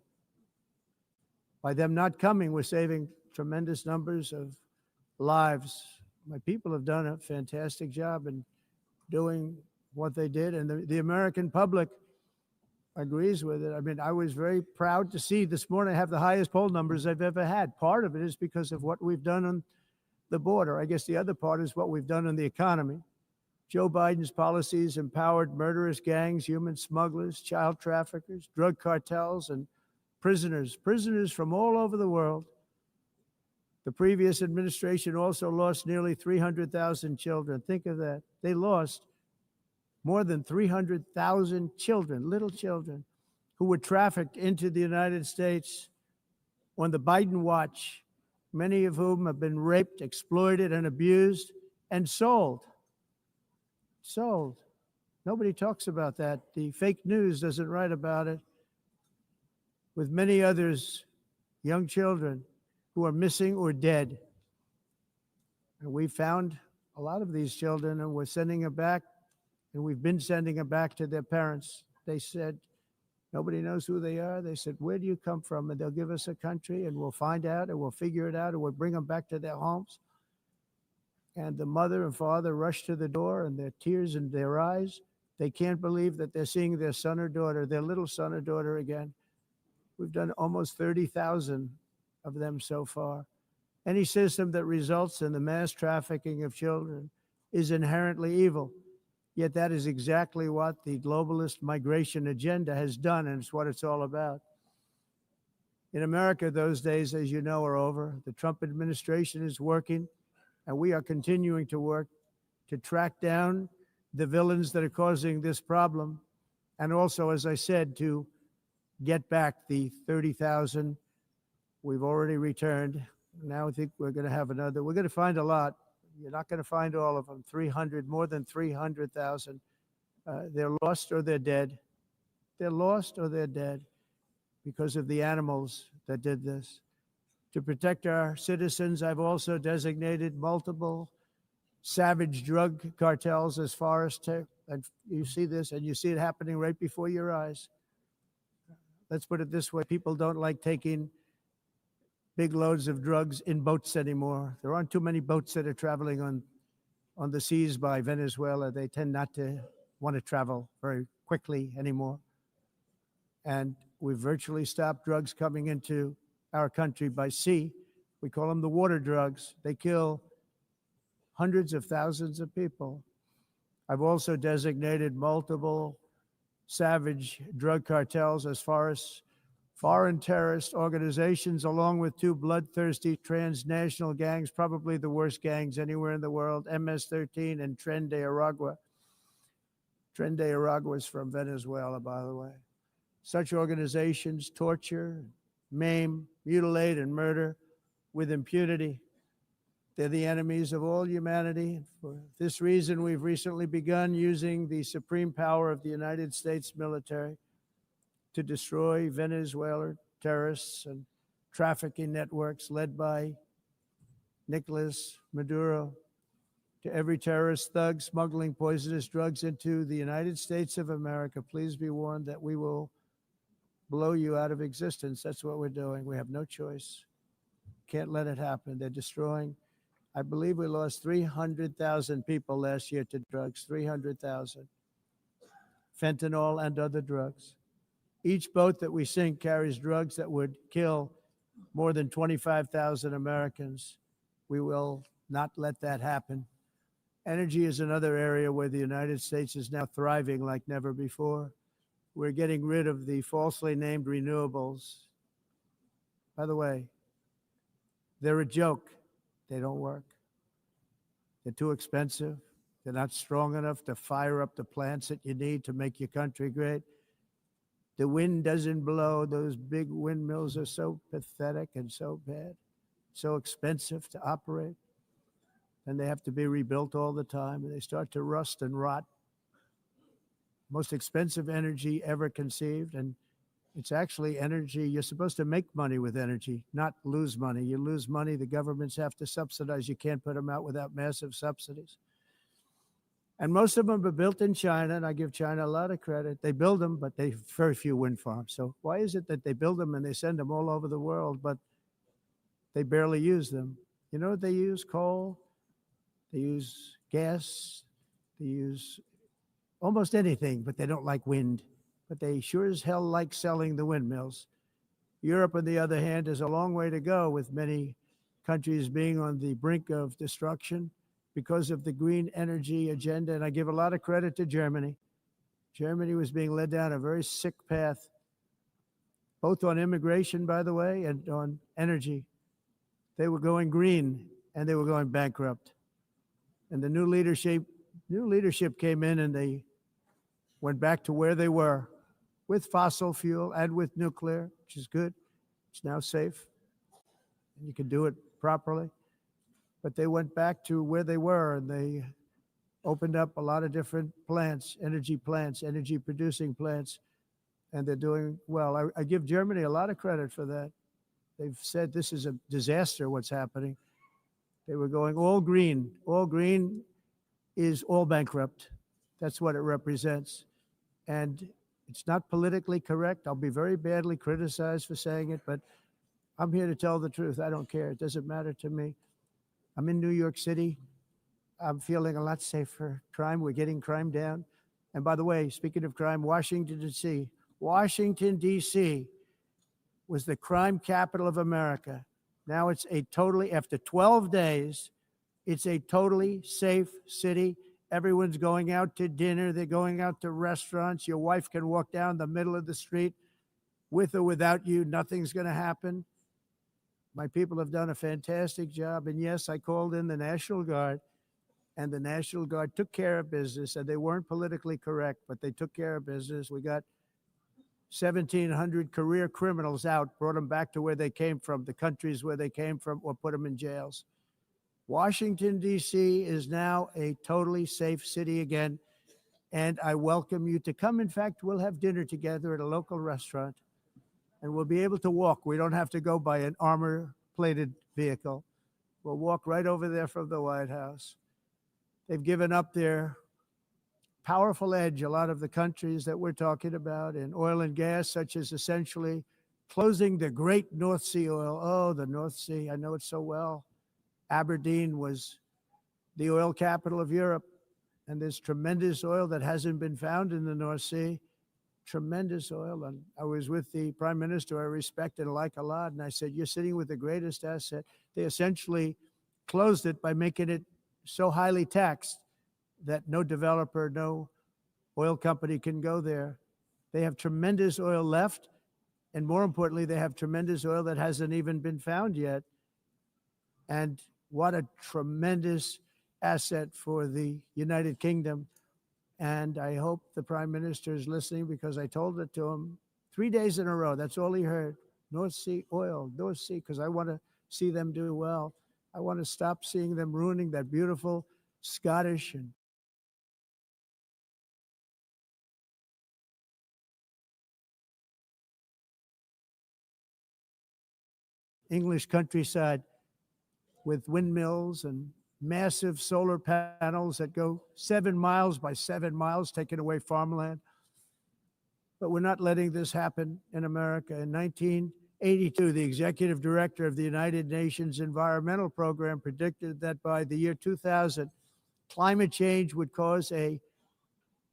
By them not coming, we're saving tremendous numbers of lives. My people have done a fantastic job in doing what they did, and the American public agrees with it. I mean, I was very proud to see this morning I have the highest poll numbers I've ever had. Part of it is because of what we've done on the border. I guess the other part is what we've done on the economy. Joe Biden's policies empowered murderous gangs, human smugglers, child traffickers, drug cartels, and prisoners from all over the world. The previous administration also lost nearly 300,000 children. Think of that. They lost more than 300,000 children, little children, who were trafficked into the United States on the Biden watch, many of whom have been raped, exploited, and abused, and sold. Sold. Nobody talks about that. The fake news doesn't write about it. With many others, young children who are missing or dead. And we found a lot of these children and we're sending them back, and we've been sending them back to their parents. They said, nobody knows who they are. They said, where do you come from? And they'll give us a country and we'll find out and we'll figure it out and we'll bring them back to their homes. And the mother and father rush to the door and their tears in their eyes. They can't believe that they're seeing their son or daughter, their little son or daughter again. We've done almost 30,000 of them so far. Any system that results in the mass trafficking of children is inherently evil. Yet that is exactly what the globalist migration agenda has done, and it's what it's all about. In America, those days, as you know, are over. The Trump administration is working, and we are continuing to work to track down the villains that are causing this problem, and also, as I said, to get back the 30,000 we've already returned. Now I think we're going to have another. We're going to find a lot. You're not going to find all of them. 300, more than 300,000. They're lost or they're dead. They're lost or they're dead because of the animals that did this. To protect our citizens, I've also designated multiple savage drug cartels as far as and you see this, and you see it happening right before your eyes. Let's put it this way. People don't like taking big loads of drugs in boats anymore. There aren't too many boats that are traveling on the seas by Venezuela. They tend not to want to travel very quickly anymore. And we've virtually stopped drugs coming into our country by sea. We call them the water drugs. They kill hundreds of thousands of people. I've also designated multiple savage drug cartels as far as foreign terrorist organizations, along with two bloodthirsty transnational gangs, probably the worst gangs anywhere in the world, MS-13 and Tren de Aragua. Tren de Aragua is from Venezuela, by the way. Such organizations torture, maim, mutilate, and murder with impunity. They're the enemies of all humanity. For this reason, we've recently begun using the supreme power of the United States military to destroy Venezuelan terrorists and trafficking networks led by Nicolas Maduro. To every terrorist thug smuggling poisonous drugs into the United States of America, please be warned that we will blow you out of existence. That's what we're doing. We have no choice. Can't let it happen. They're destroying. I believe we lost 300,000 people last year to drugs, 300,000. Fentanyl and other drugs. Each boat that we sink carries drugs that would kill more than 25,000 Americans. We will not let that happen. Energy is another area where the United States is now thriving like never before. We're getting rid of the falsely named renewables. By the way, they're a joke. They don't work. They're too expensive. They're not strong enough to fire up the plants that you need to make your country great. The wind doesn't blow. Those big windmills are so pathetic and so bad, so expensive to operate. And they have to be rebuilt all the time, and they start to rust and rot. Most expensive energy ever conceived, and it's actually energy. You're supposed to make money with energy, not lose money. You lose money, the governments have to subsidize. You can't put them out without massive subsidies. And most of them are built in China, and I give China a lot of credit. They build them, but they very few wind farms. So why is it that they build them and they send them all over the world, but they barely use them? You know what they use? Coal. They use gas. They use almost anything, but they don't like wind. but they sure as hell like selling the windmills. Europe, on the other hand, has a long way to go, with many countries being on the brink of destruction because of the green energy agenda. And I give a lot of credit to Germany. Germany was being led down a very sick path, both on immigration, by the way, and on energy. They were going green and they were going bankrupt. And the new leadership came in and they went back to where they were with fossil fuel and with nuclear, which is good. It's now safe. And you can do it properly. But they went back to where they were and they opened up a lot of different plants, energy producing plants, and they're doing well. I give Germany a lot of credit for that. They've said this is a disaster, what's happening. They were going all green. All green is all bankrupt. That's what it represents. And it's not politically correct. I'll be very badly criticized for saying it, but I'm here to tell the truth. I don't care. It doesn't matter to me. I'm in New York City. I'm feeling a lot safer. Crime, we're getting crime down. And by the way, speaking of crime, Washington, D.C. was the crime capital of America. Now it's after 12 days, it's a totally safe city. Everyone's going out to dinner. They're going out to restaurants. Your wife can walk down the middle of the street with or without you. Nothing's going to happen. My people have done a fantastic job. And yes, I called in the National Guard, and the National Guard took care of business, and they weren't politically correct, but they took care of business. We got 1,700 career criminals out, brought them back to where they came from, the countries where they came from, or put them in jails. Washington, D.C. is now a totally safe city again, and I welcome you to come. In fact, we'll have dinner together at a local restaurant, and we'll be able to walk. We don't have to go by an armor-plated vehicle. We'll walk right over there from the White House. They've given up their powerful edge, a lot of the countries that we're talking about, in oil and gas, such as essentially closing the great North Sea oil. Oh, the North Sea, I know it so well. Aberdeen was the oil capital of Europe, and there's tremendous oil that hasn't been found in the North Sea. Tremendous oil. And I was with the prime minister I respect and like a lot, and I said, you're sitting with the greatest asset. They essentially closed it by making it so highly taxed that no developer, no oil company can go there. They have tremendous oil left, and more importantly, they have tremendous oil that hasn't even been found yet. And what a tremendous asset for the United Kingdom. And I hope the prime minister is listening, because I told it to him 3 days in a row. That's all he heard. North Sea oil, North Sea, because I want to see them do well. I want to stop seeing them ruining that beautiful Scottish and English countryside with windmills and massive solar panels that go 7 miles by 7 miles, taking away farmland. But we're not letting this happen in America. In 1982, the executive director of the United Nations Environmental Program predicted that by the year 2000, climate change would cause a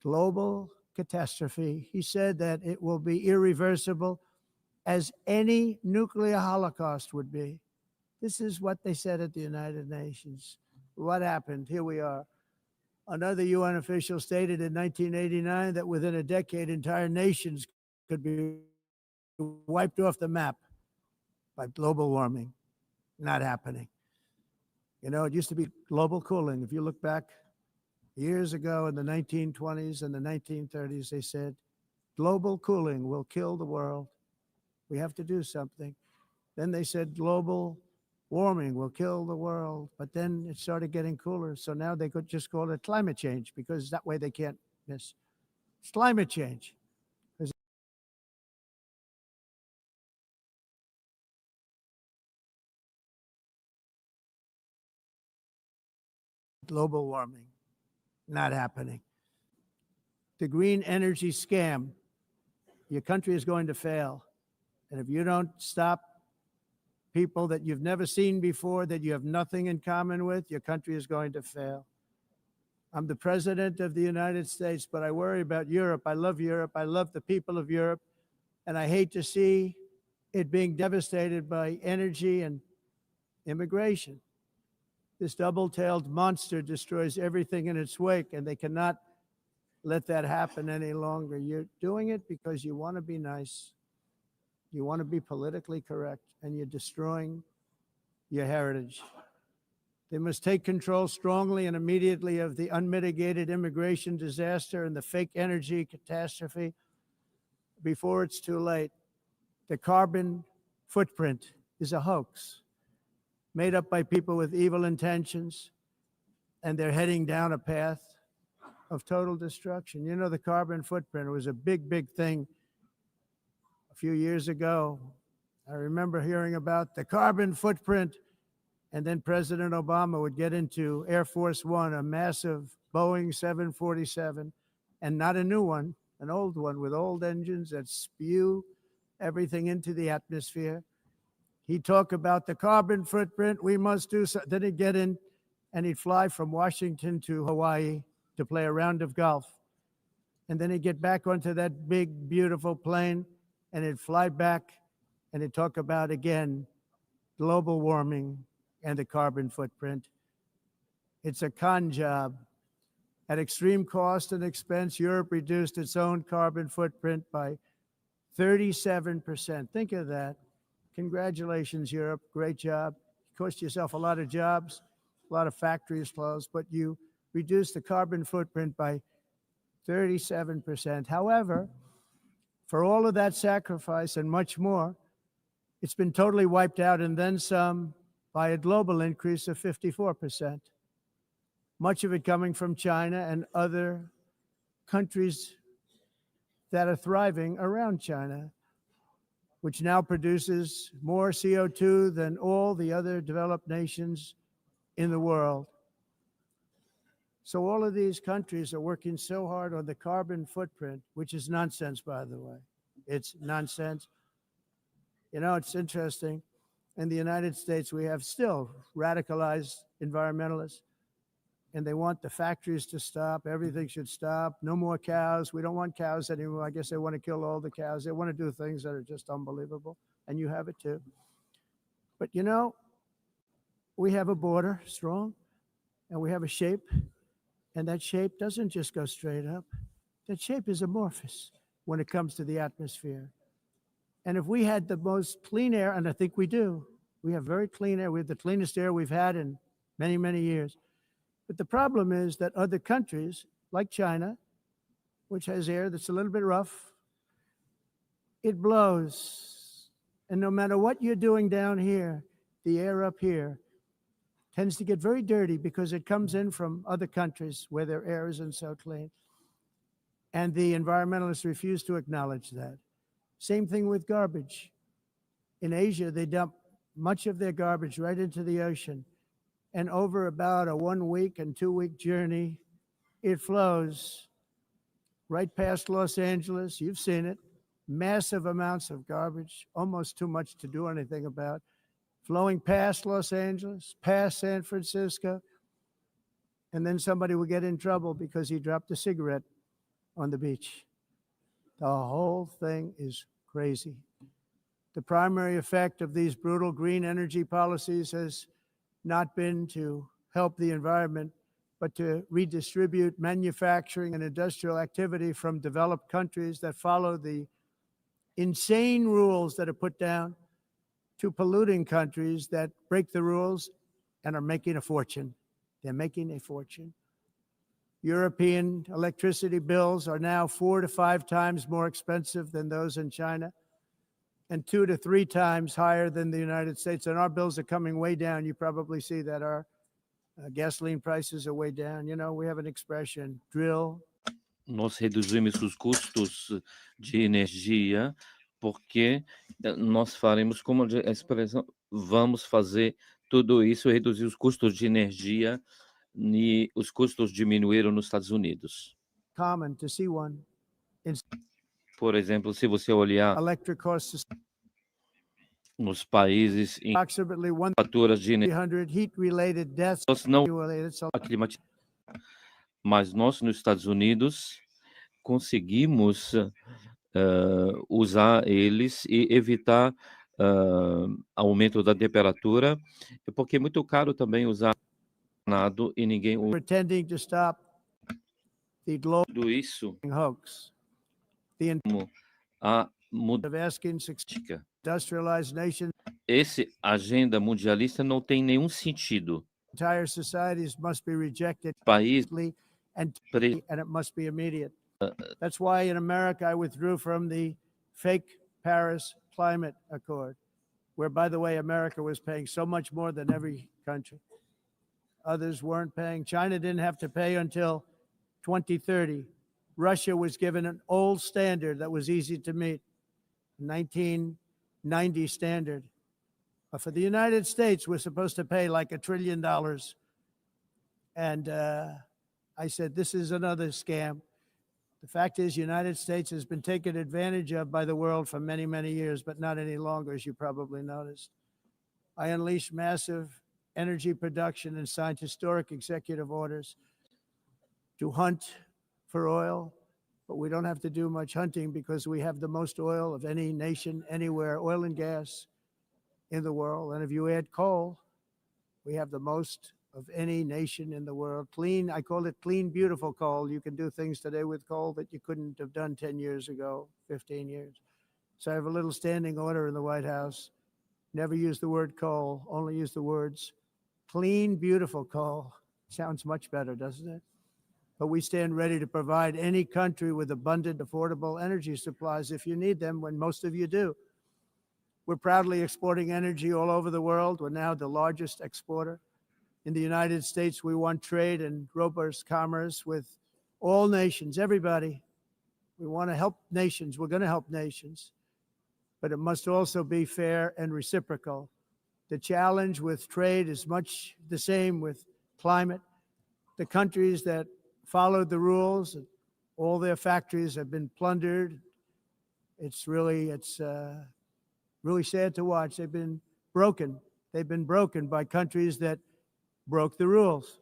global catastrophe. He said that it will be irreversible, as any nuclear holocaust would be. This is what they said at the United Nations. What happened? Here we are. Another UN official stated in 1989 that within a decade, entire nations could be wiped off the map by global warming. Not happening. You know, it used to be global cooling. If you look back years ago in the 1920s and the 1930s, they said, global cooling will kill the world. We have to do something. Then they said global warming will kill the world, but then it started getting cooler. So now they could just call it climate change, because that way they can't miss. It's climate change. Global warming, not happening. The green energy scam, your country is going to fail. And if you don't stop people that you've never seen before, that you have nothing in common with, your country is going to fail. I'm the president of the United States, but I worry about Europe. I love Europe. I love the people of Europe. And I hate to see it being devastated by energy and immigration. This double-tailed monster destroys everything in its wake, and they cannot let that happen any longer. You're doing it because you want to be nice. You want to be politically correct, and you're destroying your heritage. They must take control strongly and immediately of the unmitigated immigration disaster and the fake energy catastrophe before it's too late. The carbon footprint is a hoax made up by people with evil intentions, and they're heading down a path of total destruction. You know, the carbon footprint was a big, big thing a few years ago. I remember hearing about the carbon footprint, and then President Obama would get into Air Force One, a massive Boeing 747, and not a new one, an old one with old engines that spew everything into the atmosphere. He'd talk about the carbon footprint, we must do so. Then he'd get in and he'd fly from Washington to Hawaii to play a round of golf. And then he'd get back onto that big, beautiful plane and he'd fly back and he'd talk about, again, global warming and the carbon footprint. It's a con job. At extreme cost and expense, Europe reduced its own carbon footprint by 37%. Think of that. Congratulations, Europe. Great job. You cost yourself a lot of jobs, a lot of factories closed, but you reduced the carbon footprint by 37%. However, for all of that sacrifice and much more, it's been totally wiped out and then some by a global increase of 54%. Much of it coming from China and other countries that are thriving around China, which now produces more CO2 than all the other developed nations in the world. So all of these countries are working so hard on the carbon footprint, which is nonsense, by the way. It's nonsense. You know, it's interesting. In the United States, we have still radicalized environmentalists, and they want the factories to stop. Everything should stop. No more cows. We don't want cows anymore. I guess they want to kill all the cows. They want to do things that are just unbelievable, and you have it too. But you know, we have a border, strong, and we have a shape, and that shape doesn't just go straight up. That shape is amorphous when it comes to the atmosphere. And if we had the most clean air, and I think we do, we have very clean air. We have the cleanest air we've had in many, many years. But the problem is that other countries, like China, which has air that's a little bit rough, it blows. And no matter what you're doing down here, the air up here tends to get very dirty because it comes in from other countries where their air isn't so clean. And the environmentalists refuse to acknowledge that. Same thing with garbage. In Asia, they dump much of their garbage right into the ocean. And over about a 1 week and 2 week journey, it flows right past Los Angeles. You've seen it. Massive amounts of garbage, almost too much to do anything about, flowing past Los Angeles, past San Francisco. And then somebody will get in trouble because he dropped a cigarette on the beach. The whole thing is crazy. The primary effect of these brutal green energy policies has not been to help the environment, but to redistribute manufacturing and industrial activity from developed countries that follow the insane rules that are put down to polluting countries that break the rules and are making a fortune. They're making a fortune. European electricity bills are now 4 to 5 times more expensive than those in China, and 2 to 3 times higher than the United States. And our bills are coming way down. You probably see that our gasoline prices are way down. You know, we have an expression, drill. Nós reduzimos os custos de energia porque nós faremos, como a expressão, vamos fazer tudo isso, reduzir os custos de energia e os custos diminuíram nos Estados Unidos. Common to see one. Por exemplo, se você olhar Electric costs nos países em approximately faturas de energia, 100 heat-related deaths nós não related. aclimatizados. mas nós nos Estados Unidos conseguimos usar eles e evitar aumento da temperatura, porque é muito caro também usar nado e ninguém usa pretending to stop the global tudo isso hoax. The como a of asking mudança. industrialized nations, Esse agenda mundialista não tem nenhum sentido. entire societies must be rejected País and pre- it must be immediate. That's why in America I withdrew from the fake Paris Climate Accord, where, by the way, America was paying so much more than every country. Others weren't paying. China didn't have to pay until 2030. Russia was given an old standard that was easy to meet, 1990 standard. But for the United States, we're supposed to pay like $1 trillion. And I said, this is another scam. The fact is, the United States has been taken advantage of by the world for many, many years, but not any longer, as you probably noticed. I unleashed massive energy production and signed historic executive orders to hunt for oil, but we don't have to do much hunting because we have the most oil of any nation anywhere, oil and gas in the world. And if you add coal, we have the most of any nation in the world. Clean, I call it clean, beautiful coal. You can do things today with coal that you couldn't have done 10 years ago, 15 years. So I have a little standing order in the White House. Never use the word coal, only use the words clean, beautiful coal. Sounds much better, doesn't it? But we stand ready to provide any country with abundant, affordable energy supplies if you need them, when most of you do. We're proudly exporting energy all over the world. We're now the largest exporter. In the United States, we want trade and robust commerce with all nations, everybody. We want to help nations. We're going to help nations. But it must also be fair and reciprocal. The challenge with trade is much the same with climate. The countries that followed the rules, all their factories have been plundered. It's really sad to watch. They've been broken. They've been broken by countries that broke the rules.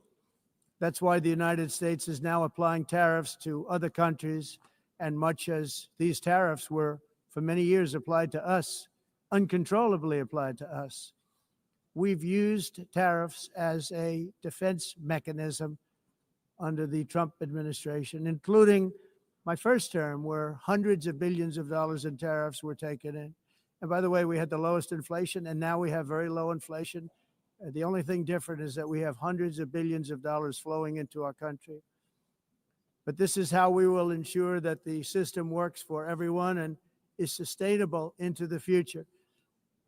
That's why the United States is now applying tariffs to other countries, and much as these tariffs were for many years applied to us, uncontrollably applied to us. We've used tariffs as a defense mechanism under the Trump administration, including my first term, where hundreds of billions of dollars in tariffs were taken in. And by the way, we had the lowest inflation, and now we have very low inflation. The only thing different is that we have hundreds of billions of dollars flowing into our country. But this is how we will ensure that the system works for everyone and is sustainable into the future.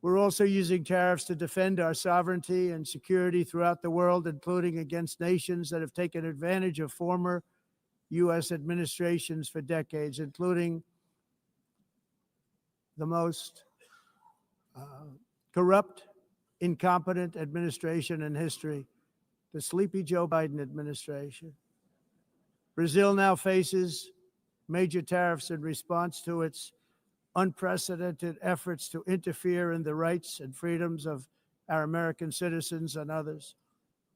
We're also using tariffs to defend our sovereignty and security throughout the world, including against nations that have taken advantage of former U.S. administrations for decades, including the most corrupt, incompetent administration in history, the sleepy Joe Biden administration. Brazil now faces major tariffs in response to its unprecedented efforts to interfere in the rights and freedoms of our American citizens and others,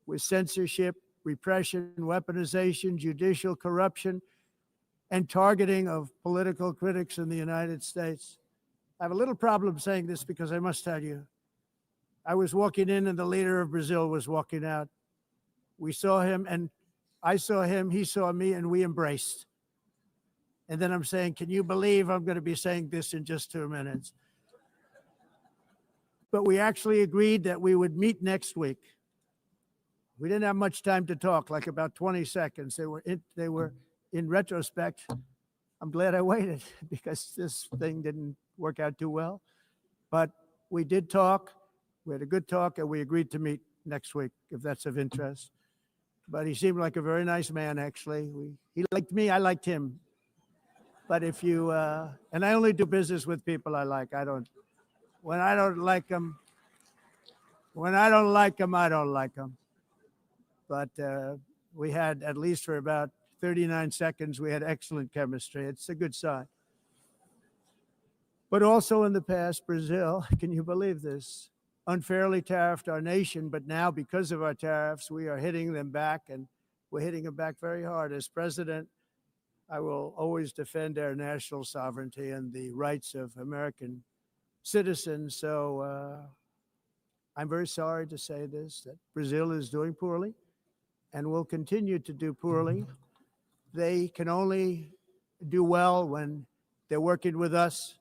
with censorship, repression, weaponization, judicial corruption, and targeting of political critics in the United States. I have a little problem saying this because I must tell you, I was walking in and the leader of Brazil was walking out. We saw him and I saw him, he saw me, and we embraced. And then I'm saying, can you believe I'm going to be saying this in just 2 minutes? But we actually agreed that we would meet next week. We didn't have much time to talk, like about 20 seconds. They were in retrospect, I'm glad I waited because this thing didn't work out too well. But we did talk. We had a good talk, and we agreed to meet next week, if that's of interest. But he seemed like a very nice man, actually. He liked me, I liked him. But if you, and I only do business with people I like. When I don't like them, I don't like them. But we had, at least for about 39 seconds, we had excellent chemistry. It's a good sign. But also in the past, Brazil, can you believe this? Unfairly tariffed our nation, but now because of our tariffs, we are hitting them back, and we're hitting them back very hard. As president, I will always defend our national sovereignty and the rights of American citizens. So I'm very sorry to say this, that Brazil is doing poorly and will continue to do poorly. They can only do well when they're working with us.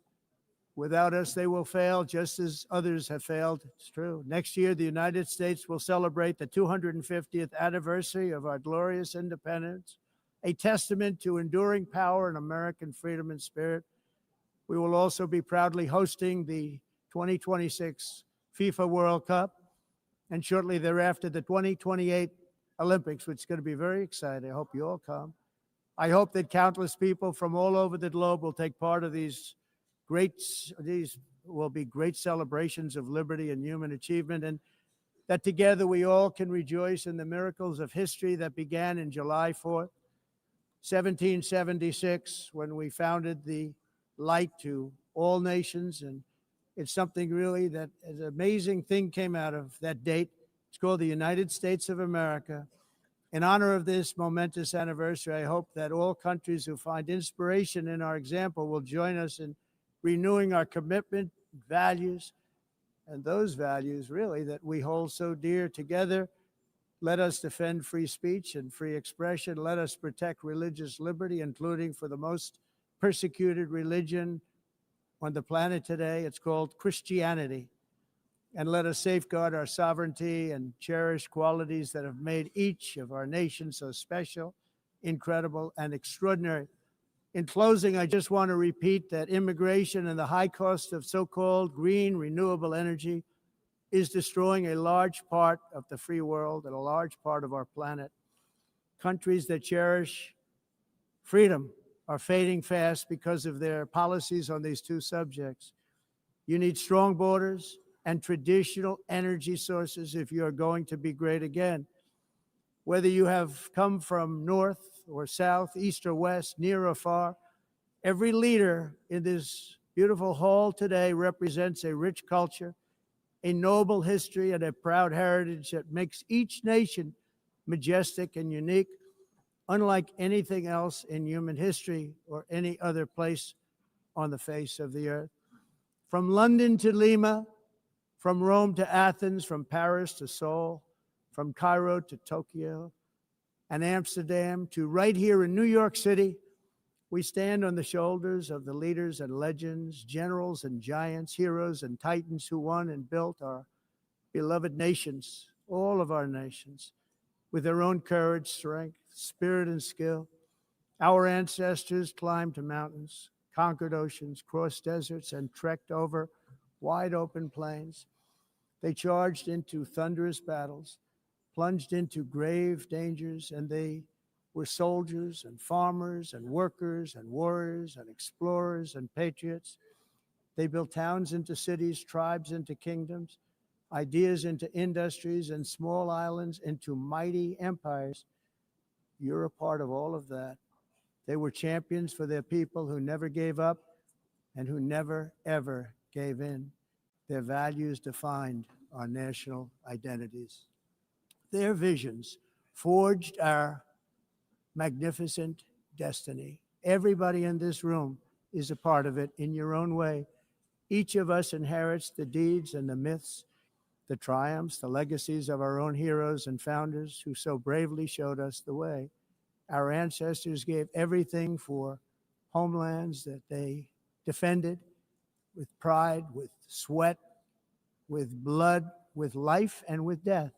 Without us, they will fail, just as others have failed. It's true. Next year, the United States will celebrate the 250th anniversary of our glorious independence, a testament to enduring power and American freedom and spirit. We will also be proudly hosting the 2026 FIFA World Cup, and shortly thereafter, the 2028 Olympics, which is going to be very exciting. I hope you all come. I hope that countless people from all over the globe will take part of these will be great celebrations of liberty and human achievement, and that together we all can rejoice in the miracles of history that began in July 4th, 1776, when we founded the light to all nations. And it's something really that an amazing thing came out of that date. It's called the United States of America. In honor of this momentous anniversary, I hope that all countries who find inspiration in our example will join us in renewing our commitment, values, and those values really that we hold so dear. Together, let us defend free speech and free expression. Let us protect religious liberty, including for the most persecuted religion on the planet today. It's called Christianity. And let us safeguard our sovereignty and cherish qualities that have made each of our nations so special, incredible, and extraordinary. In closing, I just want to repeat that immigration and the high cost of so-called green renewable energy is destroying a large part of the free world and a large part of our planet. Countries that cherish freedom are fading fast because of their policies on these two subjects. You need strong borders and traditional energy sources if you are going to be great again. Whether you have come from north or south, east or west, near or far, every leader in this beautiful hall today represents a rich culture, a noble history, and a proud heritage that makes each nation majestic and unique, unlike anything else in human history or any other place on the face of the earth. From London to Lima, from Rome to Athens, from Paris to Seoul, from Cairo to Tokyo and Amsterdam to right here in New York City, we stand on the shoulders of the leaders and legends, generals and giants, heroes and titans who won and built our beloved nations, all of our nations, with their own courage, strength, spirit, and skill. Our ancestors climbed mountains, conquered oceans, crossed deserts, and trekked over wide open plains. They charged into thunderous battles, plunged into grave dangers, and they were soldiers and farmers and workers and warriors and explorers and patriots. They built towns into cities, tribes into kingdoms, ideas into industries, and small islands into mighty empires. You're a part of all of that. They were champions for their people who never gave up and who never, ever gave in. Their values defined our national identities. Their visions forged our magnificent destiny. Everybody in this room is a part of it in your own way. Each of us inherits the deeds and the myths, the triumphs, the legacies of our own heroes and founders who so bravely showed us the way. Our ancestors gave everything for homelands that they defended with pride, with sweat, with blood, with life, and with death.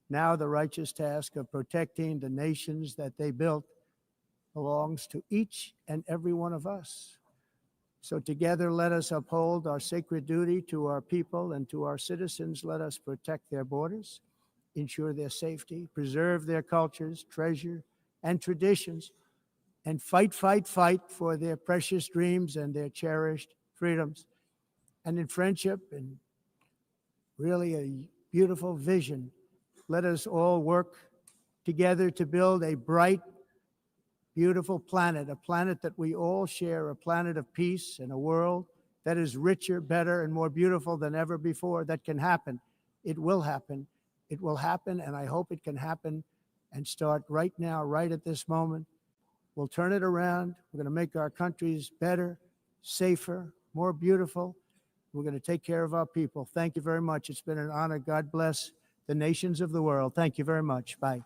Now the righteous task of protecting the nations that they built belongs to each and every one of us. So together, let us uphold our sacred duty to our people and to our citizens. Let us protect their borders, ensure their safety, preserve their cultures, treasure, and traditions, and fight for their precious dreams and their cherished freedoms. And in friendship and really a beautiful vision, let us all work together to build a bright, beautiful planet, a planet that we all share, a planet of peace and a world that is richer, better, and more beautiful than ever before. That can happen. It will happen. It will happen, and I hope it can happen and start right now, right at this moment. We'll turn it around. We're going to make our countries better, safer, more beautiful. We're going to take care of our people. Thank you very much. It's been an honor. God bless the nations of the world. Thank you very much. Bye.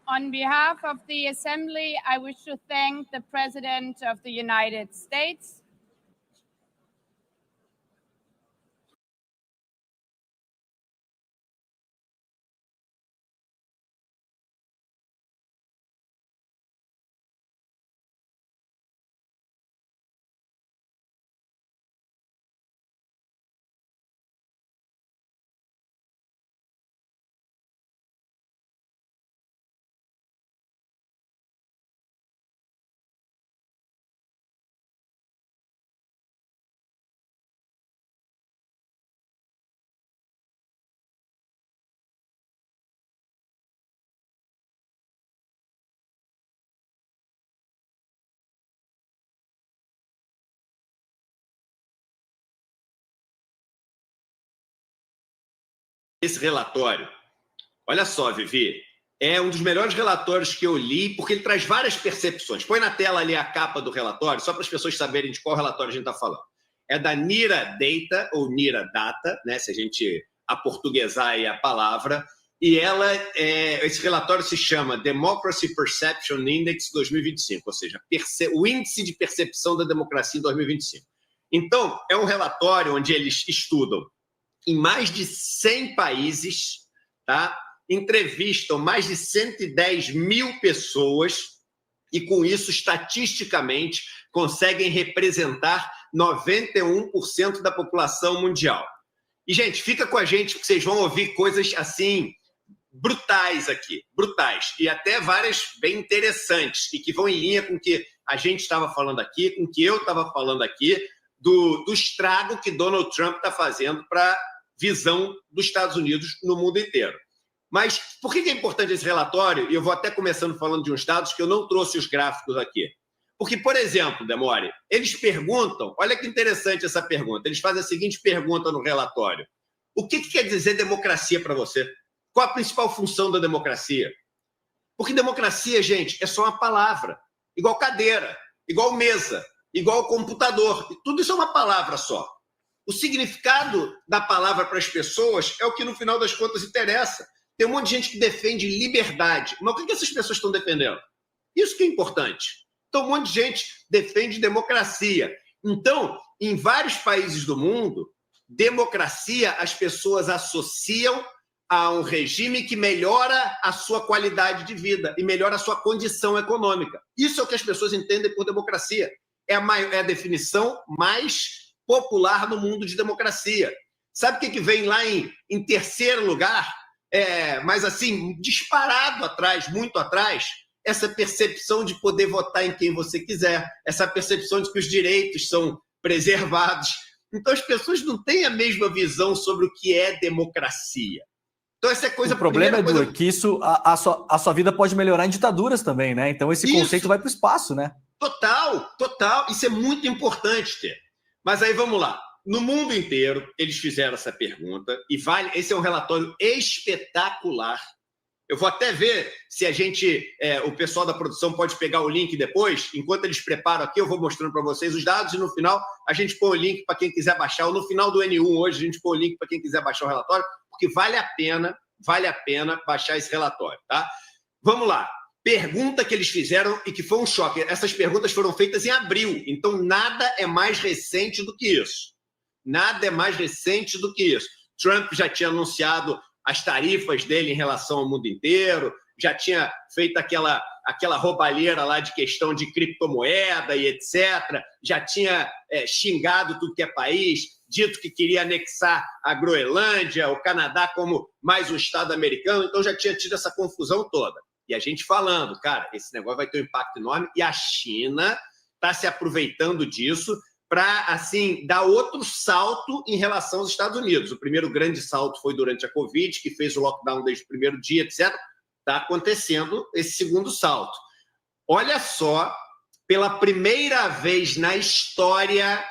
On behalf of the Assembly, I wish to thank the President of the United States. Esse relatório, olha só, Vivi, é um dos melhores relatórios que eu li, porque ele traz várias percepções. Põe na tela ali a capa do relatório, só para as pessoas saberem de qual relatório a gente está falando. É da Nira Data, ou Nira Data, né, se a gente aportuguesar aí a palavra, e esse relatório se chama Democracy Perception Index 2025, ou seja, o índice de percepção da democracia em 2025. Então, é um relatório onde eles estudam em mais de 100 países, tá? Entrevistam mais de 110 mil pessoas e, com isso, estatisticamente, conseguem representar 91% da população mundial. E, gente, fica com a gente, porque vocês vão ouvir coisas, assim, brutais aqui, brutais, e até várias bem interessantes, e que vão em linha com o que a gente estava falando aqui, com o que eu estava falando aqui, do estrago que Donald Trump está fazendo para a visão dos Estados Unidos no mundo inteiro. Mas por que é importante esse relatório? E eu vou até começando falando de uns dados que eu não trouxe os gráficos aqui. Porque, por exemplo, Demore, eles perguntam, olha que interessante essa pergunta, eles fazem a seguinte pergunta no relatório: o que quer dizer democracia para você? Qual a principal função da democracia? Porque democracia, gente, é só uma palavra, igual cadeira, igual mesa, igual computador, tudo isso é uma palavra só. O significado da palavra para as pessoas é o que, no final das contas, interessa. Tem um monte de gente que defende liberdade. Mas o que essas pessoas estão defendendo? Isso que é importante. Então, um monte de gente defende democracia. Então, em vários países do mundo, democracia as pessoas associam a um regime que melhora a sua qualidade de vida e melhora a sua condição econômica. Isso é o que as pessoas entendem por democracia. É a definição mais popular no mundo de democracia. Sabe o que vem lá em terceiro lugar? Mas assim, disparado atrás, muito atrás, essa percepção de poder votar em quem você quiser, essa percepção de que os direitos são preservados. Então as pessoas não têm a mesma visão sobre o que é democracia. Então essa é coisa... O problema, Edu, é que isso, a sua vida pode melhorar em ditaduras também, né? Então esse conceito vai para o espaço, né? Total. Isso é muito importante ter. Mas aí vamos lá. No mundo inteiro, eles fizeram essa pergunta e esse é um relatório espetacular. Eu vou até ver se o pessoal da produção pode pegar o link depois. Enquanto eles preparam aqui, eu vou mostrando para vocês os dados e no final a gente põe o link para quem quiser baixar. Ou no final do N1 hoje a gente põe o link para quem quiser baixar o relatório, porque vale a pena baixar esse relatório, tá? Vamos lá. Pergunta que eles fizeram e que foi um choque. Essas perguntas foram feitas em abril, então nada é mais recente do que isso. Trump já tinha anunciado as tarifas dele em relação ao mundo inteiro, já tinha feito aquela roubalheira lá de questão de criptomoeda e etc., já tinha xingado tudo que é país, dito que queria anexar a Groenlândia, o Canadá como mais um estado americano, então já tinha tido essa confusão toda. E a gente falando, cara, esse negócio vai ter um impacto enorme e a China está se aproveitando disso para, assim, dar outro salto em relação aos Estados Unidos. O primeiro grande salto foi durante a Covid, que fez o lockdown desde o primeiro dia, etc. está acontecendo esse segundo salto. Olha só, pela primeira vez na história,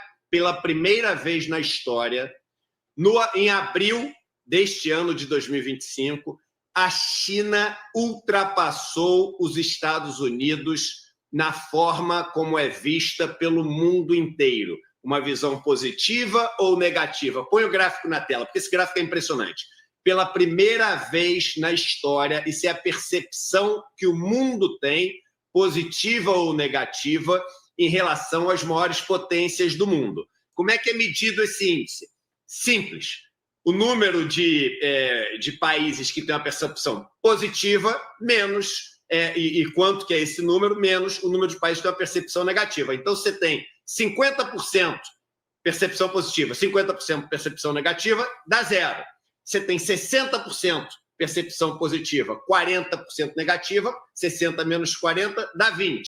em abril deste ano de 2025, a China ultrapassou os Estados Unidos na forma como é vista pelo mundo inteiro. Uma visão positiva ou negativa? Põe o gráfico na tela, porque esse gráfico é impressionante. Pela primeira vez na história, isso é a percepção que o mundo tem, positiva ou negativa, em relação às maiores potências do mundo. Como é que é medido esse índice? Simples. O número de países que têm uma percepção positiva, menos, e quanto que é esse número, menos o número de países que têm uma percepção negativa. Então, você tem 50% percepção positiva, 50% percepção negativa, dá 0. Você tem 60% percepção positiva, 40% negativa, 60 menos 40 dá 20.